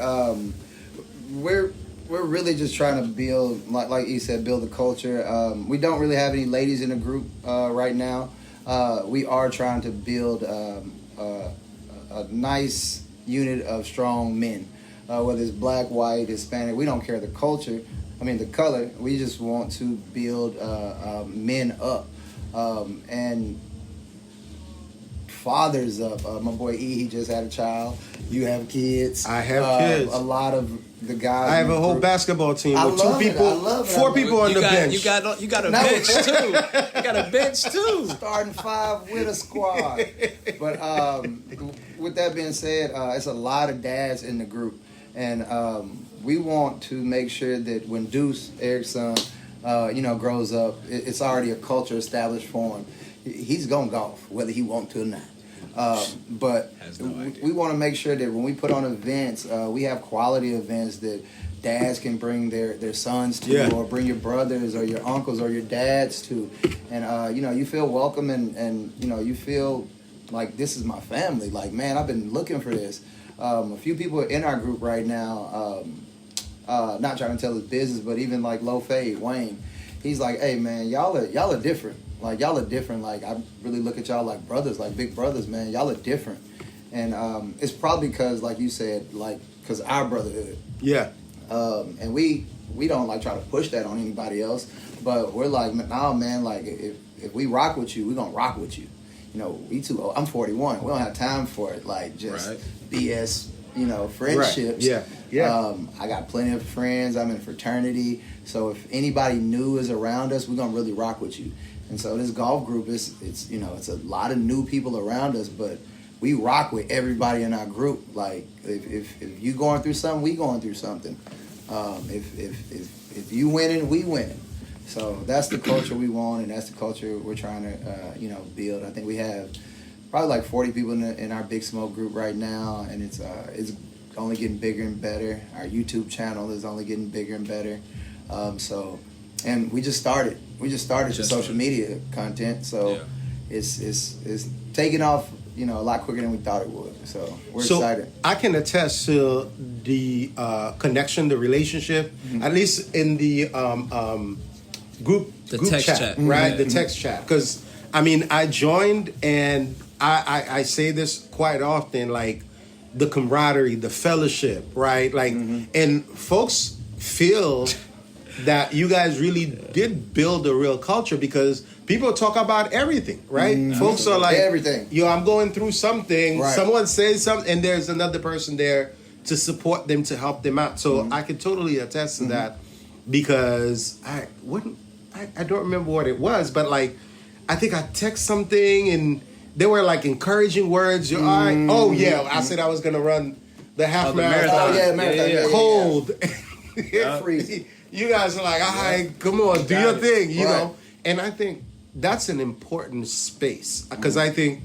We're really just trying to build, like you said, build a culture. We don't really have any ladies in the group right now. We are trying to build a nice unit of strong men, whether it's black, white, Hispanic. We don't care the culture. The color. We just want to build men up and fathers up. My boy E, he just had a child. You have kids. I have kids. A lot of the guys. I have in the a whole group. basketball team I with 2 love it. people, I love it. 4 people on the bench. You got a No. bench too. You got a bench too. Starting 5 with a squad. But with that being said, it's a lot of dads in the group, and we want to make sure that when Deuce, Eric's son, grows up, it's already a culture established for him. He's gonna golf, whether he wants to or not. But we want to make sure that when we put on events, we have quality events that dads can bring their sons to, or bring your brothers or your uncles or your dads to, and you feel welcome, and you feel like this is my family. Like, man, I've been looking for this. A few people in our group right now, not trying to tell his business, but even like Low Fade, Wayne, he's like, hey man, y'all are different. Like, y'all are different. Like, I really look at y'all like brothers, like big brothers, man. Y'all are different. And it's probably because, like you said, because our brotherhood. Yeah. And we don't, like, try to push that on anybody else. But we're like, nah, man, like, if we rock with you, we're going to rock with you. We too old. I'm 41. We don't have time for it. Like, just BS, friendships. Right. Yeah. I got plenty of friends. I'm in a fraternity. So if anybody new is around us, we're going to really rock with you. And so this golf group it's a lot of new people around us, but we rock with everybody in our group. Like, if you going through something, we going through something. If you winning, we winning. So that's the culture we want, and that's the culture we're trying to build. I think we have probably like 40 people in our Big Smoke group right now, and it's only getting bigger and better. Our YouTube channel is only getting bigger and better. And we just started. The social media content, so it's taking off, a lot quicker than we thought it would. So we're excited. I can attest to the connection, the relationship, at least in the group text chat, right? The text chat, because I joined, and I say this quite often, like the camaraderie, the fellowship, right? Like, and folks feel that you guys really did build a real culture, because people talk about everything, right? Folks are like, everything. I'm going through something. Right. Someone says something, and there's another person there to support them, to help them out. So I can totally attest to that, because I don't remember what it was, but like, I think I text something, and they were like encouraging words. You're all right. Oh yeah, I said I was gonna run the half marathon. Oh yeah, marathon. Cold. Freezing. You guys are like, all right, come on, do your thing, you Right. know? And I think that's an important space, because I think,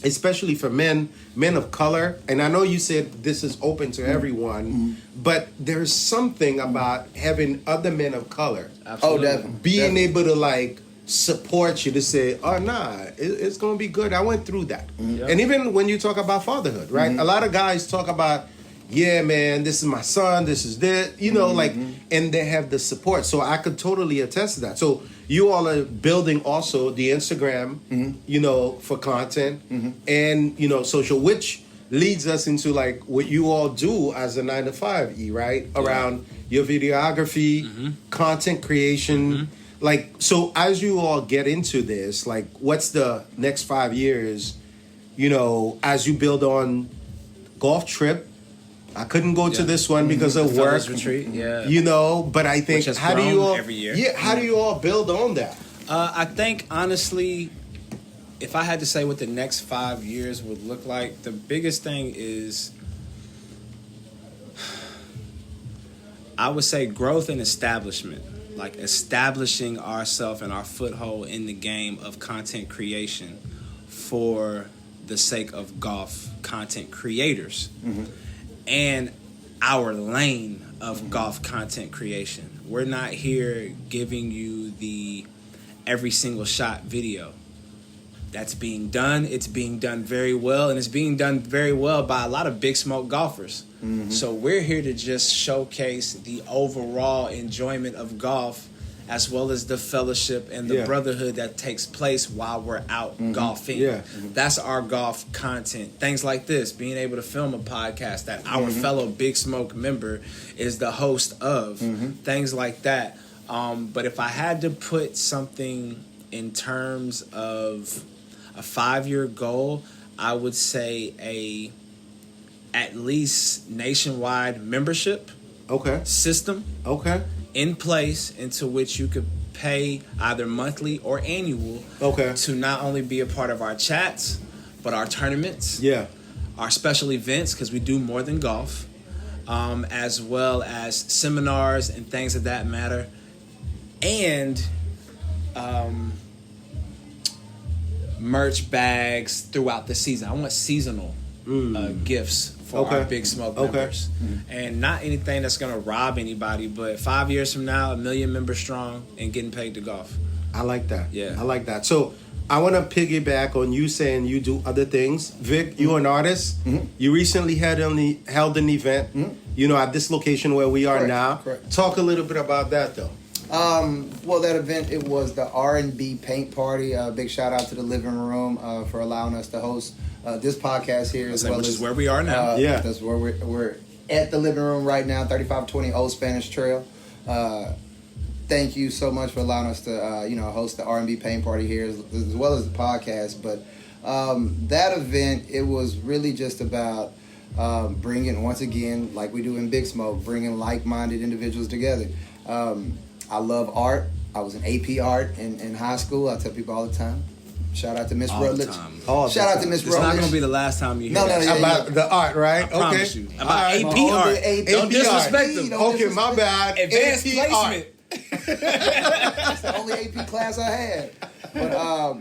especially for men of color, and I know you said this is open to everyone, but there's something about having other men of color Definitely. being able to like support you, to say, oh nah, it's gonna be good. I went through that. And even when you talk about fatherhood, right? A lot of guys talk about, yeah, man, this is my son, this is this, like, and they have the support. So I could totally attest to that. So you all are building also the Instagram, for content, and, social, which leads us into like what you all do as a 9 to 5, right? Around your videography, content creation. Like, so as you all get into this, like, what's the next 5 years, you know, as you build on golf trip? I couldn't go to this one because of work. Retreat, You know, but I think, how do you all, every year. Yeah, how do you all build on that? I think, honestly, if I had to say what the next 5 years would look like, the biggest thing is, I would say growth and establishment. Like establishing ourselves and our foothold in the game of content creation for the sake of golf content creators. And our lane of golf content creation. We're not here giving you the every single shot video. That's being done. It's being done very well, and it's being done very well by a lot of big smoke golfers. So we're here to just showcase the overall enjoyment of golf, as well as the fellowship and the brotherhood that takes place while we're out golfing. That's our golf content. Things like this, being able to film a podcast that our fellow Big Smoke member is the host of. Things like that. But if I had to put something in terms of a 5-year goal, I would say at least nationwide membership system in place into which you could pay either monthly or annual to not only be a part of our chats, but our tournaments, our special events, because we do more than golf, as well as seminars and things of that matter, and merch bags throughout the season. I want seasonal gifts for our Big Smoke members. And not anything that's going to rob anybody, but 5 years from now, 1 million members strong and getting paid to golf. I like that. Yeah. I like that. So I want to piggyback on you saying you do other things. Vic, you're an artist. You recently held an event, you know, at this location where we are now. Talk a little bit about that, though. Well, that event, it was the R&B paint party. Big shout out to the living room for allowing us to host this podcast here, as well which as is where we are now. That's where we're at, the living room right now, 3520 Old Spanish Trail. Thank you so much for allowing us to host the R&B paint party here, as well as the podcast. But that event, it was really just about bringing, once again, like we do in Big Smoke, bringing like-minded individuals together. I love art. I was in AP art in high school. I tell people all the time. Shout out to Miss Rutledge. Shout out to Miss Rutledge. It's not going to be the last time you hear that. About the art, right? I promise you. About AP art. Don't disrespect them. Okay, my bad. Advanced placement. That's the only AP class I had. But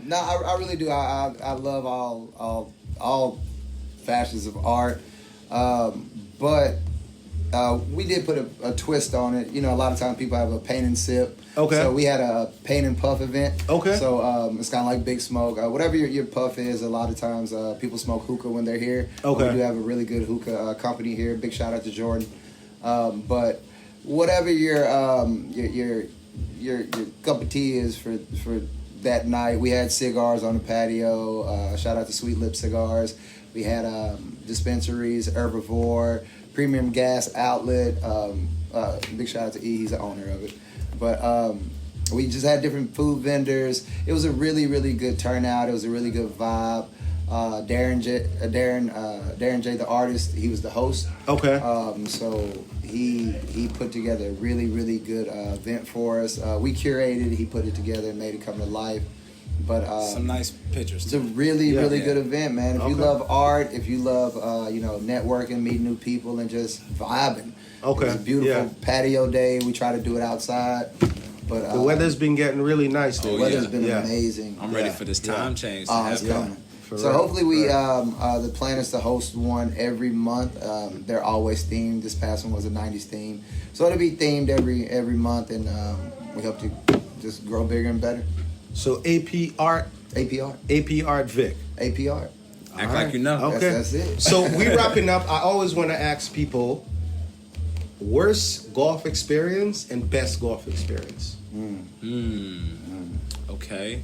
no, I really do. I love all fashions of art. But we did put a twist on it. You know, a lot of times people have a paint and sip. So we had a paint and puff event. So it's kind of like Big Smoke. Whatever your puff is, a lot of times people smoke hookah when they're here. We do have a really good hookah company here. Big shout out to Jordan. But whatever your cup of tea is for that night, we had cigars on the patio. Shout out to Sweet Lip Cigars. We had dispensaries, Herbivore, Premium Gas Outlet. Big shout out to E, he's the owner of it. But we just had different food vendors. It was a really, really good turnout. It was a really good vibe. Darren J, the artist, he was the host. So he put together a really, really good event for us. We curated, he put it together and made it come to life. But some nice pictures. It's a really, really good event, man. If you love art, if you love networking, meeting new people, and just vibing. It was a beautiful patio day. We try to do it outside, but the weather's been getting really nice. The weather's been amazing. I'm ready for this time change. It's coming. So hopefully we the plan is to host one every month. They're always themed. This past one was a 90s theme, so it'll be themed every month, and we hope to just grow bigger and better. So AP Art Vic. AP Art. Act like you know. Okay, that's it. So we wrapping up. I always want to ask people, worst golf experience and best golf experience. Okay.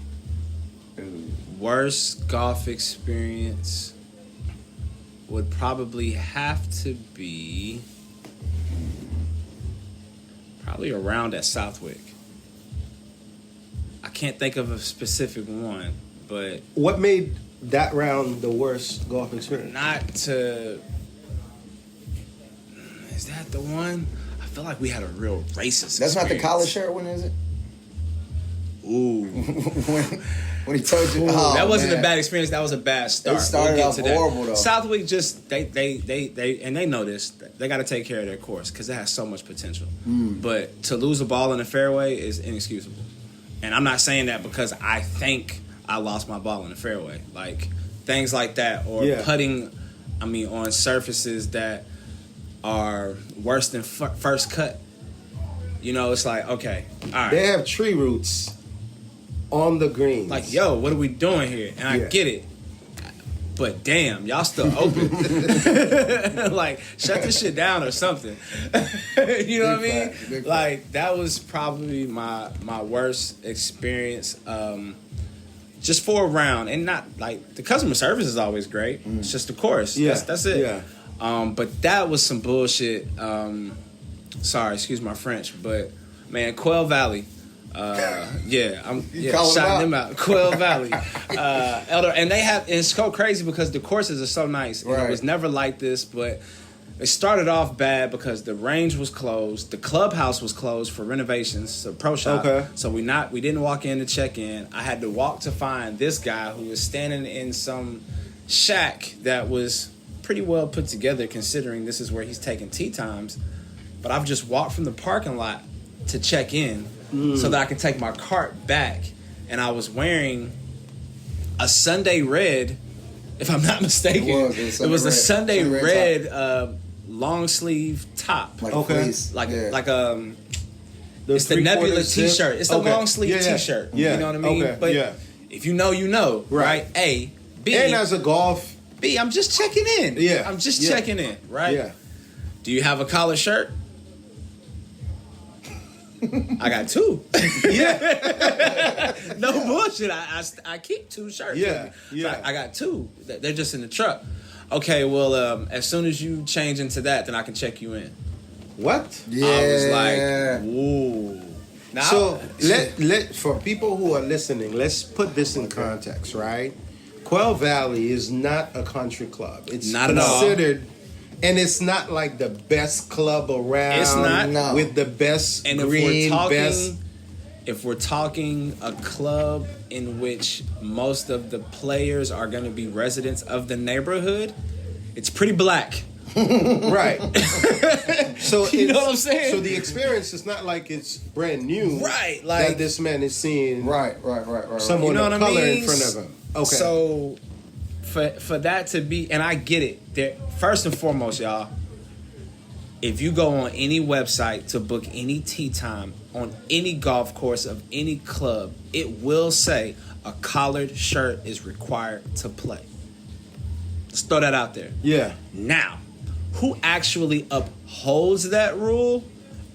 Worst golf experience. would probably have to be probably around at Southwick. I can't think of a specific one, but What made that round the worst golf experience? Is that the one? I feel like we had a real racist That's not the experience. collar shirt one, is it? Ooh. when he told you, That wasn't man. a bad experience. That was a bad start. It started get off to that. horrible, though. Southwick just they and they know this. They got to take care of their course because it has so much potential. But to lose a ball in the fairway is inexcusable. And I'm not saying that because I think I lost my ball in the fairway. Like things like that, or putting. I mean, on surfaces that are worse than first cut. You know, it's like, okay, all right. They have tree roots on the greens. Like, yo, what are we doing here? And I get it. But damn, y'all still open. Like, shut this shit down or something. You know what I mean? Like, that was probably my worst experience. Just for a round. And not, like, the customer service is always great. It's just the course. Yeah. That's it. Yeah. But that was some bullshit. Sorry, excuse my French, but man, Quail Valley. I'm shouting them out. Quail Valley, Elder, and they have. And it's so crazy because the courses are so nice. And it was never like this, but it started off bad because the range was closed, the clubhouse was closed for renovations, so pro shop. Okay. So we didn't walk in to check in. I had to walk to find this guy who was standing in some shack that was pretty well put together considering this is where he's taking tee times. But I've just walked from the parking lot to check in so that I can take my cart back. And I was wearing a Sunday red, if I'm not mistaken. It was a Sunday red long sleeve top. Like a fleece. It's the Nebula zip? t-shirt. It's the long sleeve Yeah. t-shirt. Yeah. You know what I mean? Okay. But Yeah. if you know, you know. Right? A. B. And as a golf... B, I'm just checking in. Yeah. I'm just checking in, right? Yeah. Do you have a collar shirt? I got two. Yeah. No bullshit. I keep two shirts. Yeah, with me. yeah. So I got two. They're just in the truck. Okay, well, as soon as you change into that, then I can check you in. What? Yeah. I was like, ooh. Now, So let for people who are listening, let's put this in context, right? Quail Valley is not a country club. It's Not at all. considered, and it's not like the best club around. It's not. No. With the best and green, if we're talking a club in which most of the players are going to be residents of the neighborhood, it's pretty black. right. So You know what I'm saying? So the experience is not like it's brand new, Right, like- that this man is seeing Right. someone You know of what I color mean? in front of him. Okay. So for that to be, and I get it. There, first and foremost, y'all, if you go on any website to book any tee time on any golf course of any club, it will say a collared shirt is required to play. Let's throw that out there. Yeah. Now, who actually upholds that rule?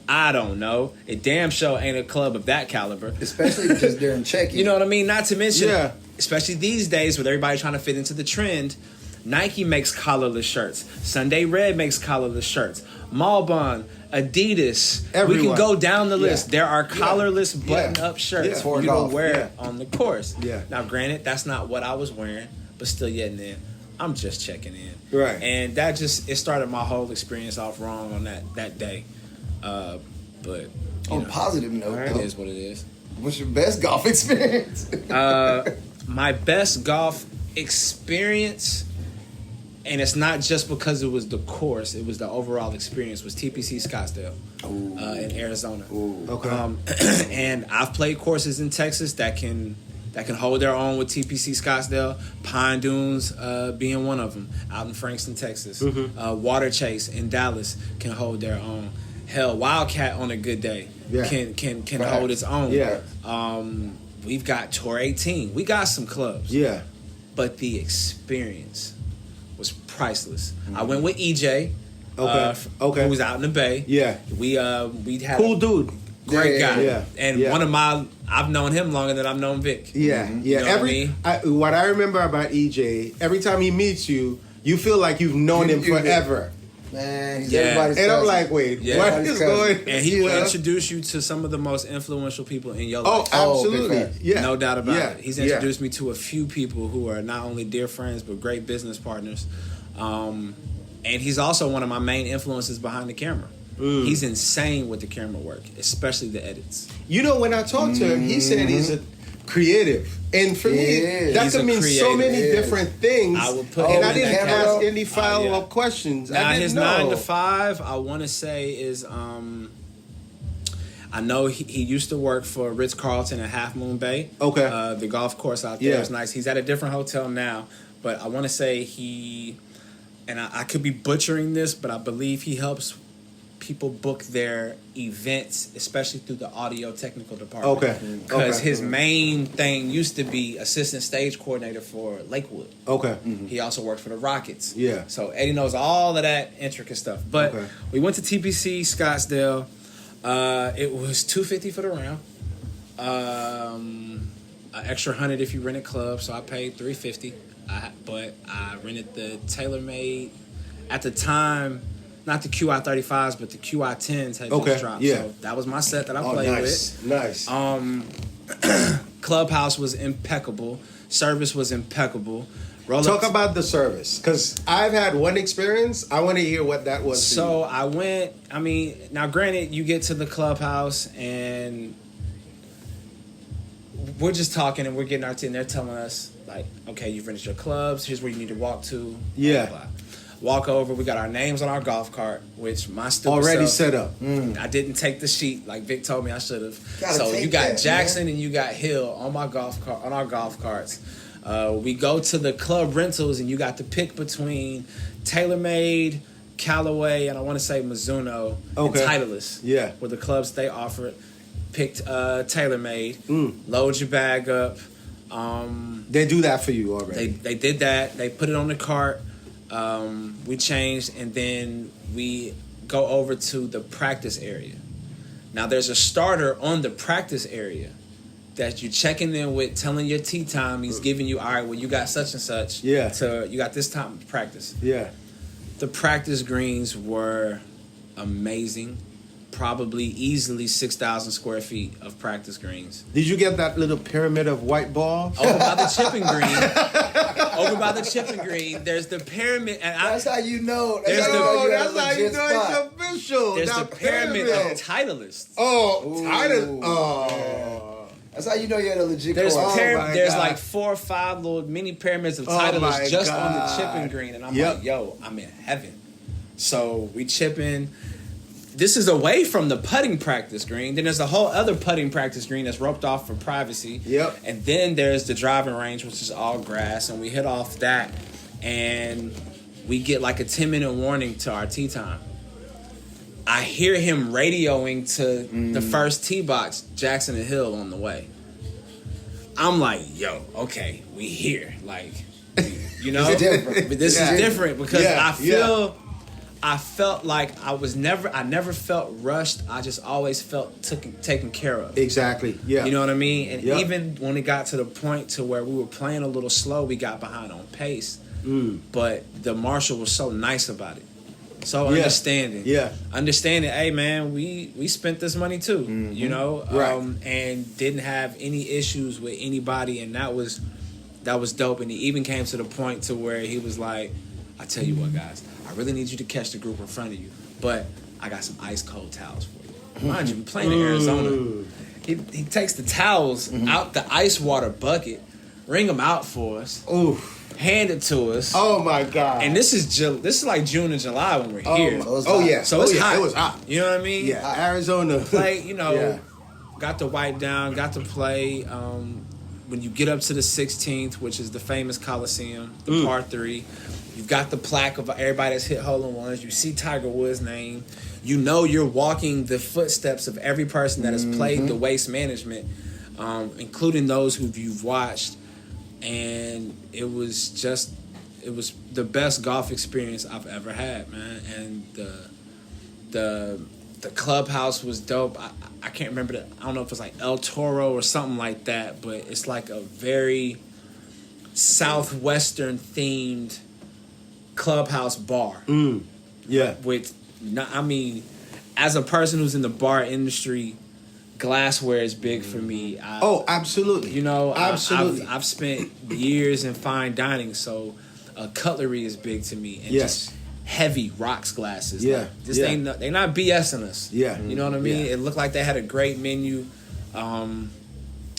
I don't know. It damn sure ain't a club of that caliber. Especially just during check-in. You know what I mean? Not to mention, Yeah. especially these days with everybody trying to fit into the trend, Nike makes collarless shirts. Sunday Red makes collarless shirts. Malbon, Adidas. We Everyone. can go down the list. Yeah. There are collarless Yeah. button-up shirts Yeah. for you to golf. wear on the course. Yeah. Now, granted, that's not what I was wearing, but still yet and then, I'm just checking in. Right. And that just, it started my whole experience off wrong on that day. But, you On know, a positive note, it though, is what it is. what's your best golf experience? My best golf experience, and it's not just because it was the course, it was the overall experience, was TPC Scottsdale in Arizona. Okay. And I've played courses in Texas that can hold their own with TPC Scottsdale. Pine Dunes being one of them, out in Frankston, Texas. Water Chase in Dallas can hold their own. Hell, Wildcat on a good day can hold its own. Yeah. We've got Tour 18. We got some clubs. Yeah. But the experience was priceless. I went with EJ. Okay. Who was out in the Bay. Yeah. We had Cool dude. great Yeah, guy. yeah, And yeah. one of I've known him longer than I've known Vic. Yeah, yeah. You know what I mean? What I remember about EJ, every time he meets you, you feel like you've known him forever. Man, he's Yeah. everybody's And I'm cousin. like, wait, Yeah. what Everybody's is cousin. going? And he will Yeah. introduce you to some of the most influential people in your Oh, life. absolutely. big fact. Yeah. No doubt about Yeah. it. He's Yeah. introduced me to a few people who are not only dear friends but great business partners. And he's also one of my main influences behind the camera. He's insane with the camera work, especially the edits. You know, when I talked to him, he said he's a creative. And for me, is. that He's could a mean so creative. many He is. different things. I would put and him I in didn't that ask category. any follow-up questions. Now I didn't his know. 9 to 5, I want to say is I know he used to work for Ritz Carlton in Half Moon Bay. Okay. The golf course out there Yeah. is nice. He's at a different hotel now, but I want to say and I could be butchering this, but I believe he helps people book their events, especially through the audio technical department. Okay. Because Okay. his main thing used to be assistant stage coordinator for Lakewood. Okay. He also worked for the Rockets. Yeah. So Eddie knows all of that intricate stuff. But Okay. we went to TPC Scottsdale. It was $250 for the round. An extra $100 if you rented club. So I paid $350. But I rented the TaylorMade at the time. Not the QI35s, but the QI10s had Okay, just dropped. yeah. So that was my set that I Oh, played nice. Nice. with. Clubhouse was impeccable. Service was impeccable. Talk about the service, because I've had one experience. I want to hear what that was. for So I went. I mean, now granted, you get to the clubhouse and we're just talking and we're getting our team. They're telling us like, okay, you've rented your clubs. Here's where you need to walk to. Yeah. Blah, blah, blah. Walk over. We got our names on our golf cart, which my stupid already self, set up. I didn't take the sheet like Vic told me I should have. Gotta So take you got that, Jackson man. and you got Hill on my golf cart on our golf carts. We go to the club rentals and you got to pick between TaylorMade, Callaway, and I want to say Mizuno Okay. and Titleist. Yeah. Were the clubs they offered. Picked TaylorMade. Load your bag up. They do that for you already. They did that. They put it on the cart. We changed, and then we go over to the practice area. Now, there's a starter on the practice area that you're checking in with, telling your tee time. He's giving you, all right, well, you got such and such. Yeah. You got this time to practice. Yeah. The practice greens were amazing. Probably easily 6,000 square feet of practice greens. Did you get that little pyramid of white balls? Over by the chipping green. Over by the chipping green, there's the pyramid. And That's how you know. That's There's how the- you know that's you're how at a you legit know spot. it's official. there's That the pyramid of Titleists. Oh, title. Ooh, Oh. That's how you know you're at a legit There's course. my there's God. like 4 or 5 little mini pyramids of Oh my Titleists just on the God. chipping green, and I'm Yep. like, yo, I'm in heaven. So we chipping. This is away from the putting practice green. Then there's a whole other putting practice green that's roped off for privacy. Yep. And then there's the driving range, which is all grass, and we hit off that, and we get like a 10-minute warning to our tee time. I hear him radioing to the first tee box, Jackson and Hill on the way. I'm like, yo, okay, we here. Like, you know? This is different. But this Yeah. is different because Yeah, I felt like I never felt rushed. I just always felt taken care of. Exactly. Yeah. You know what I mean? And Yep. even when it got to the point to where we were playing a little slow, we got behind on pace. But the marshal was so nice about it. So Yeah. understanding. Yeah. Understanding, hey man, we spent this money too. You know? Right. And didn't have any issues with anybody, and that was dope. And he even came to the point to where he was like, I tell you what, guys, I really need you to catch the group in front of you, but I got some ice cold towels for you. Mind you, we playing in Arizona. He takes the towels out the ice water bucket, wring them out for us, Ooh. hand it to us. Oh my God. And this is like June and July when we're Oh, here. my- So it's oh hot. yeah. So it's oh, yeah. hot. It was hot. You know what I mean? Yeah. Arizona. Play, you know, Yeah. got to wipe down, got to play. When you get up to the 16th, which is the famous Coliseum, the par 3, you've got the plaque of everybody that's hit hole-in-ones. You see Tiger Woods' name. You know you're walking the footsteps of every person that has played the waste management, including those who you've watched. And it was the best golf experience I've ever had, man. And the clubhouse was dope. I can't remember I don't know if it's like El Toro or something like that, but it's like a very southwestern themed clubhouse bar. Yeah. As a person who's in the bar industry, glassware is big for me. Absolutely. You know, absolutely. I've spent years in fine dining, so cutlery is big to me, and just heavy rocks glasses. Yeah, They're not BSing us. Yeah, you know what I mean. Yeah. It looked like they had a great menu.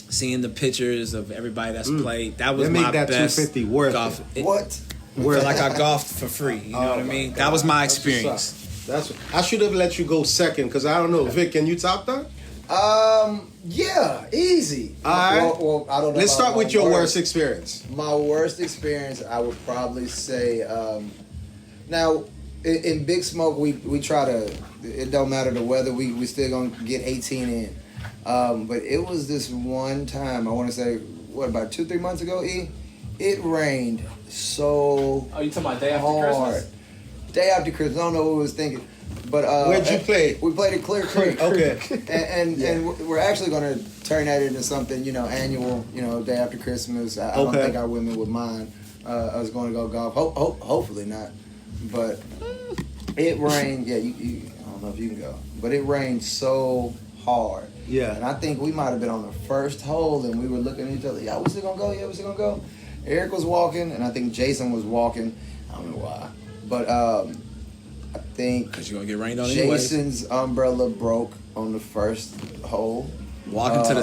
Seeing the pictures of everybody that's played, that was my that best 250 worth golf. What? Where like I golfed for free. You know what I mean? God. That was my That's experience. I should have let you go second because I don't know. Vic, can you top that? Yeah, easy. All right. Well, I don't know. Let's about start with my your worst experience. My worst experience, I would probably say. Now, in Big Smoke, we try to. It don't matter the weather. We still gonna get 18 in. But it was this one time. I want to say about 2-3 months ago. It rained so. Oh, you talking about day after hard. Christmas? Day after Christmas. I don't know what we was thinking. But Where'd you play? We played at Clear Creek. Okay. And we're actually going to turn that into something, annual, day after Christmas. I don't think our women would mind us going to go golf. Hopefully not. But it rained. Yeah, I don't know if you can go. But it rained so hard. Yeah. And I think we might have been on the first hole, and we were looking at each other. Yeah, we still going to go? Yeah, we still going to go? Eric was walking, and I think Jason was walking. I don't know why. But I think because you're gonna get rained on anyway. Jason's umbrella broke on the first hole. Walking to the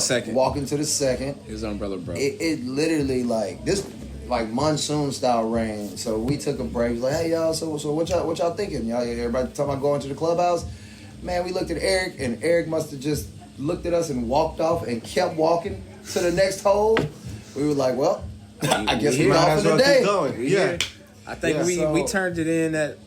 second. His umbrella broke. It literally like monsoon style rain. So we took a break. Like, hey y'all, so what y'all thinking? Y'all everybody talking about going to the clubhouse? Man, we looked at Eric, and Eric must have just looked at us and walked off and kept walking to the next hole. We were like, well, I guess we're off for the day. Yeah. I think we turned it in at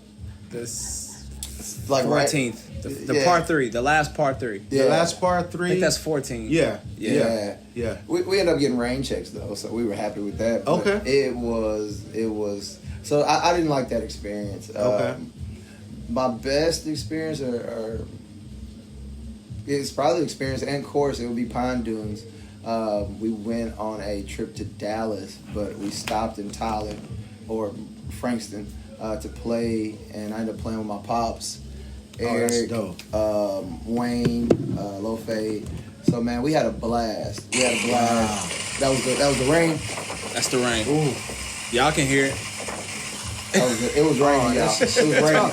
the 14th. The part 3, the last part 3. The last part 3. I think that's 14. Yeah. We ended up getting rain checks though, so we were happy with that. But okay. It was. So I didn't like that experience. Okay. My best experience it's probably experience and course. It would be Pine Dunes. We went on a trip to Dallas, but we stopped in Tyler or Frankston to play, and I ended up playing with my pops, Eric, Wayne, Low Fade. So man, we had a blast. Wow. That was the rain. That's the rain. Ooh. Y'all can hear it. It was raining, y'all. It was raining.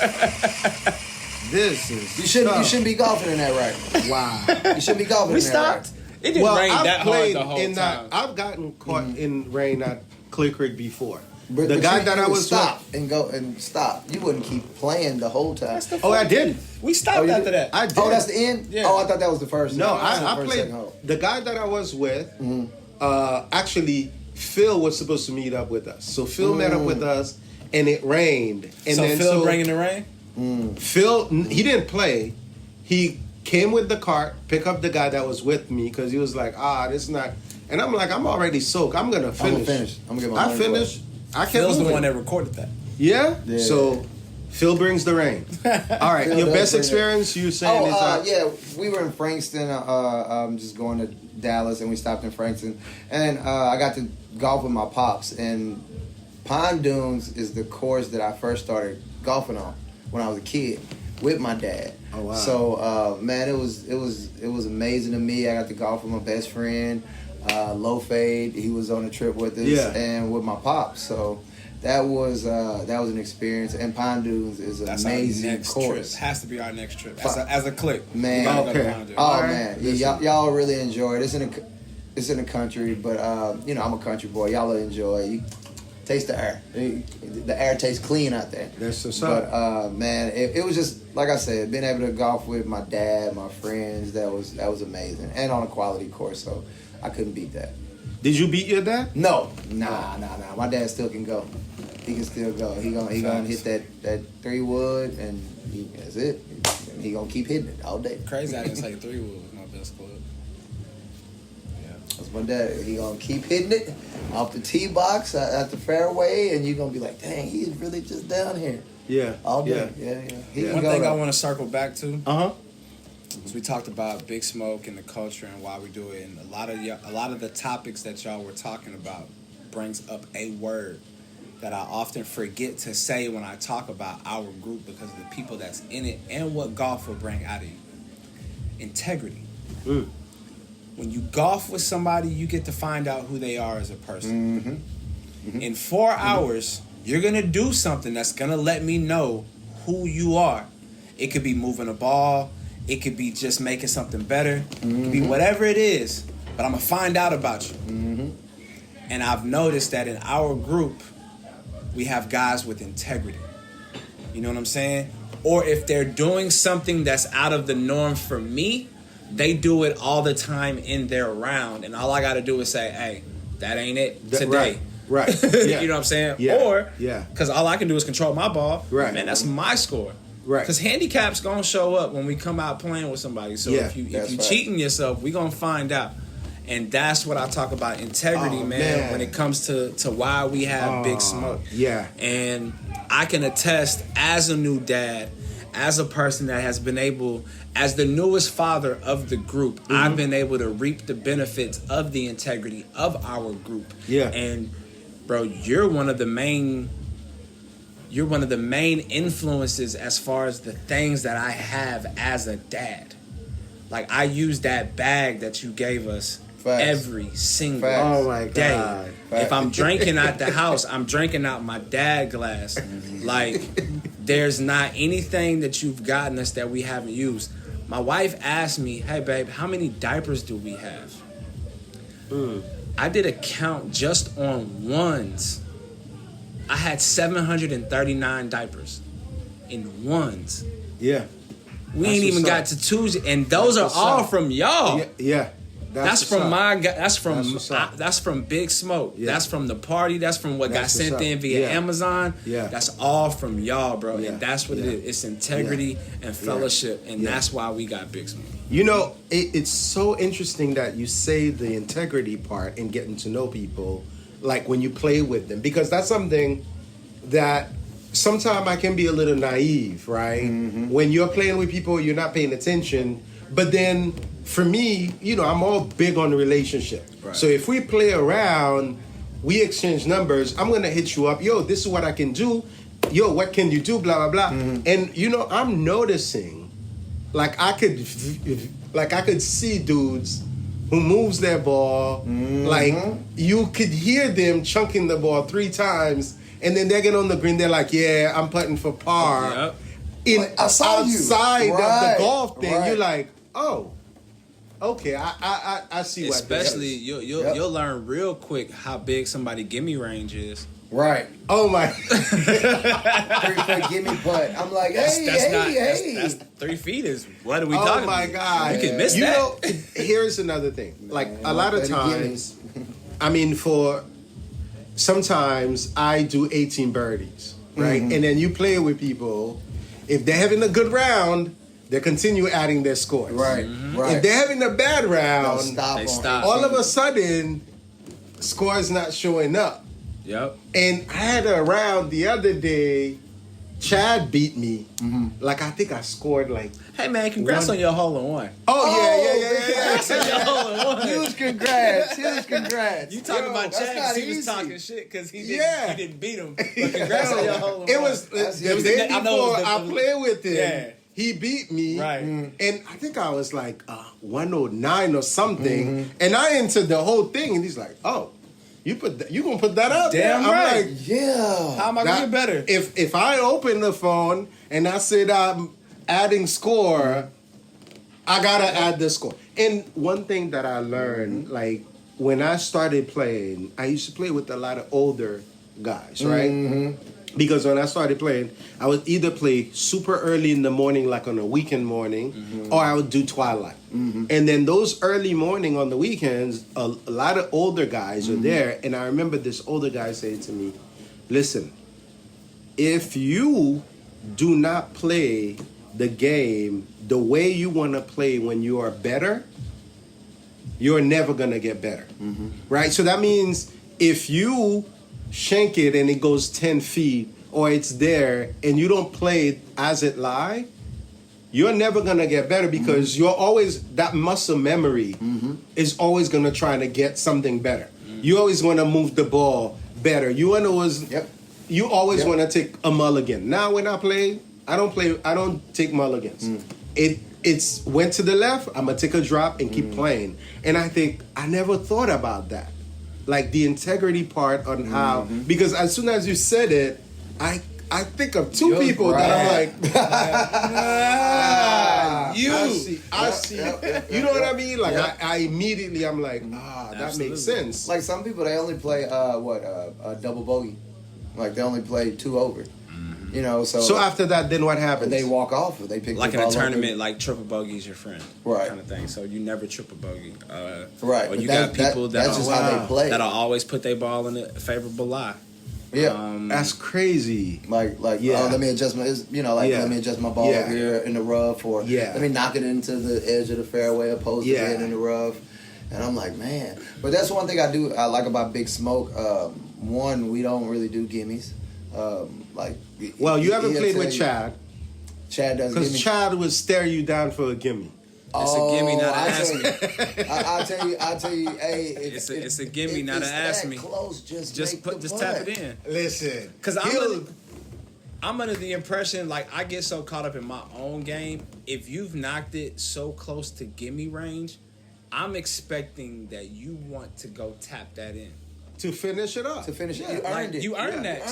This is you shouldn't be golfing in that rain. Wow. You shouldn't be golfing. We in stopped. That rain. It didn't rain that hard the whole in time. I've gotten caught in rain at Clear Creek before. But the guy that I was stop and go and stop. You wouldn't keep playing the whole time. I did. We stopped after that. I did. Oh, that's the end. Yeah. Oh, I thought that was the first. No, I played. The guy that I was with, actually, Phil was supposed to meet up with us. So Phil met up with us, and it rained. And so Phil bringing the rain. Phil, he didn't play. He came with the cart, pick up the guy that was with me because he was like, this is not. And I'm like, I'm already soaked. I'm gonna finish. I'm gonna get my. I finished. I kept Phil's moving. the one that recorded that. Yeah. So Phil brings the rain. All right. Your best experience? You saying is that? Yeah, we were in Frankston. Just going to Dallas, and we stopped in Frankston, and I got to golf with my pops. And Pine Dunes is the course that I first started golfing on when I was a kid with my dad. Oh wow! So man, it was amazing to me. I got to golf with my best friend, Low Fade. He was on the trip with us, and with my pops. So that was an experience. And Pine Dunes is an amazing course. Trip. Has to be our next trip as a clique. Man, man, y'all really enjoy it. It's in the country, but I'm a country boy. Y'all will enjoy it. You taste the air. The air tastes clean out there. That's what's up. But man, it was just like I said, being able to golf with my dad, my friends. That was amazing, and on a quality course. So I couldn't beat that. Did you beat your dad? No, nah. My dad still can go. He can still go. He gonna hit that 3-wood, and that's it. He gonna keep hitting it all day. Crazy, I didn't say 3-wood was my best club. That's my dad. He gonna keep hitting it off the tee box at the fairway, and you gonna be like, dang, he's really just down here. Yeah. All day. Yeah. One thing I want to circle back to. So we talked about Big Smoke and the culture and why we do it, and a lot of the topics that y'all were talking about brings up a word that I often forget to say when I talk about our group because of the people that's in it and what golf will bring out of you. Integrity. When you golf with somebody, you get to find out who they are as a person. In 4 hours, you're going to do something that's going to let me know who you are. It could be moving a ball. It could be just making something better. It could be whatever it is. But I'm going to find out about you. And I've noticed that in our group, we have guys with integrity. You know what I'm saying? Or if they're doing something that's out of the norm for me, they do it all the time in their round. And all I got to do is say, hey, that ain't it today. Right. Yeah. You know what I'm saying? Yeah. Or, because all I can do is control my ball. Right. Man, that's my score. Right. Because handicap's going to show up when we come out playing with somebody. So if you cheating yourself, we going to find out. And that's what I talk about, integrity, man, when it comes to why we have Big Smoke. Yeah. And I can attest, as a new dad, as a person that has been able, as the newest father of the group, I've been able to reap the benefits of the integrity of our group. Yeah. And, bro, you're one of the main influences as far as the things that I have as a dad. Like, I use that bag that you gave us every single day. If I'm drinking at the house, I'm drinking out my dad glass. Like, there's not anything that you've gotten us that we haven't used. My wife asked me, hey, babe, how many diapers do we have? I did a count just on ones. I had 739 diapers in ones. Yeah. We ain't even got to twos, and those are all from y'all. Yeah. That's from my guy. That's from Big Smoke. Yeah. That's from the party. That's from what got sent in via Amazon. Yeah. That's all from y'all, bro. Yeah. And that's what it is. It's integrity and fellowship, and that's why we got Big Smoke. You know, it's so interesting that you say the integrity part and getting to know people, like when you play with them, because that's something that sometimes I can be a little naive, right? When you're playing with people, you're not paying attention. But then for me, you know, I'm all big on the relationship. Right. So if we play around, we exchange numbers, I'm going to hit you up. Yo, this is what I can do. Yo, what can you do? Blah, blah, blah. And, you know, I'm noticing, like I could see dudes who moves their ball. Like you could hear them chunking the ball 3 times. And then they get on the green, they're like, yeah, I'm putting for par. Outside of the golf thing, you're like, oh, okay, I see what Especially, you'll learn real quick how big somebody gimme range is. Right. Oh, my. 3-foot gimme putt. I'm like, hey. That's 3 feet is, what are we talking about? Oh, my God. You can miss that. You know, here's another thing. Like, a lot of times, I mean, sometimes I do 18 birdies, right? And then you play with people. If they're having a good round, they continue adding their scores. Right. If they're having a bad round, they stop. all of a sudden, scores not showing up. Yep. And I had a round the other day. Chad beat me. Like, I think I scored like... Hey, man, congrats on your hole-in-one. Oh, yeah. Congrats on your hole-in-one. Huge congrats. You talking about Chad because he was talking shit because he didn't beat him. But congrats on your hole-in-one. It was the day before I played with him. Yeah. He beat me. Right. And I think I was like 109 or something. And I entered the whole thing. And he's like, oh. You gonna put that up? Damn there? right. I'm like, yeah. How am I gonna get better? If I open the phone and I said I'm adding score, I gotta add the score. And one thing that I learned, like when I started playing, I used to play with a lot of older guys, right? Because when I started playing, I would either play super early in the morning, like on a weekend morning, or I would do twilight. And then those early morning on the weekends, a lot of older guys are there. And I remember this older guy saying to me, listen, if you do not play the game the way you want to play when you are better, you're never going to get better. Right? So that means if you shank it and it goes 10 feet or it's there and you don't play it as it lie, you're never going to get better because you're always, that muscle memory is always going to try to get something better. You always want to move the ball better. You want to always you always want to take a mulligan. Now when I play, I don't take mulligans. It's went to the left, I'm gonna take a drop and keep playing. And I think I never thought about that. Like the integrity part on how, because as soon as you said it, I think of two people that I'm like, I see. You know what I mean? Like I immediately, I'm like, that makes sense. Like some people, they only play a double bogey. Like they only play 2 over. You know, so after that, then what happens? They walk off. They pick like the in a ball tournament, up like triple bogey is your friend, right? Kind of thing. So you never triple bogey, right? Or you got people that's just how they play. That'll always put their ball in a favorable lie. Yeah, that's crazy. Like let me adjust my, let me adjust my ball over here in the rough, or let me knock it into the edge of the fairway opposed to being in the rough. And I'm like, man, but that's one thing I like about Big Smoke. One, we don't really do gimmies. You haven't played with Chad. Chad does because Chad would stare you down for a gimme. It's a gimme, not an ask me. I'll tell you, hey, it's a gimme, not an ask me. Close, just tap it in. Listen, because I'm under the impression, like, I get so caught up in my own game. If you've knocked it so close to gimme range, I'm expecting that you want to go tap that in. To finish it up. To finish it. You earned it. You earned that.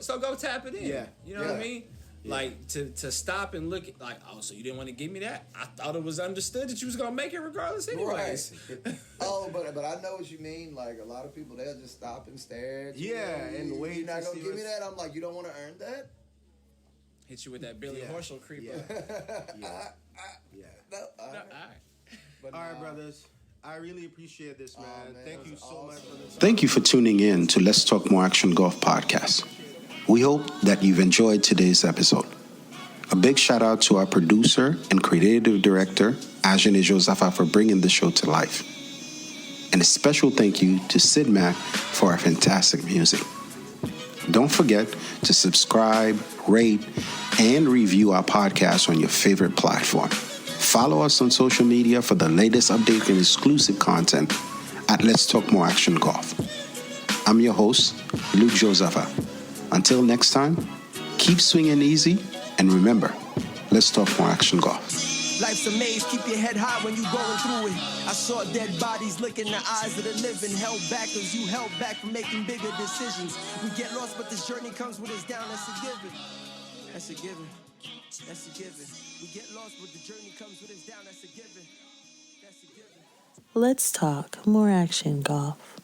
So go tap it in. Yeah. You know what I mean? Yeah. Like, to stop and look at, like, oh, so you didn't want to give me that? I thought it was understood that you was going to make it regardless anyways. Right. But I know what you mean. Like, a lot of people, they'll just stop and stare at you. Yeah, and wait. You're not going to give me that? I'm like, you don't want to earn that? Hit you with that Billy Horschel creeper. All right, brothers. I really appreciate this, man. Thank you so much for this. Thank you for tuning in to Let's Talk More Action Golf podcast. We hope that you've enjoyed today's episode. A big shout out to our producer and creative director, Ajane Josafa, for bringing the show to life. And a special thank you to Sid Mac for our fantastic music. Don't forget to subscribe, rate, and review our podcast on your favorite platform. Follow us on social media for the latest update and exclusive content at Let's Talk More Action Golf. I'm your host, Luke Josafa. Until next time, keep swinging easy, and remember, let's talk more action golf. Life's a maze, keep your head high when you going through it. I saw dead bodies look in the eyes of the living, held back as you held back from making bigger decisions. We get lost, but this journey comes with us down, that's a given. That's a given. That's a given. We get lost, but the journey comes with us down, that's a given. That's a given. Let's talk more action golf.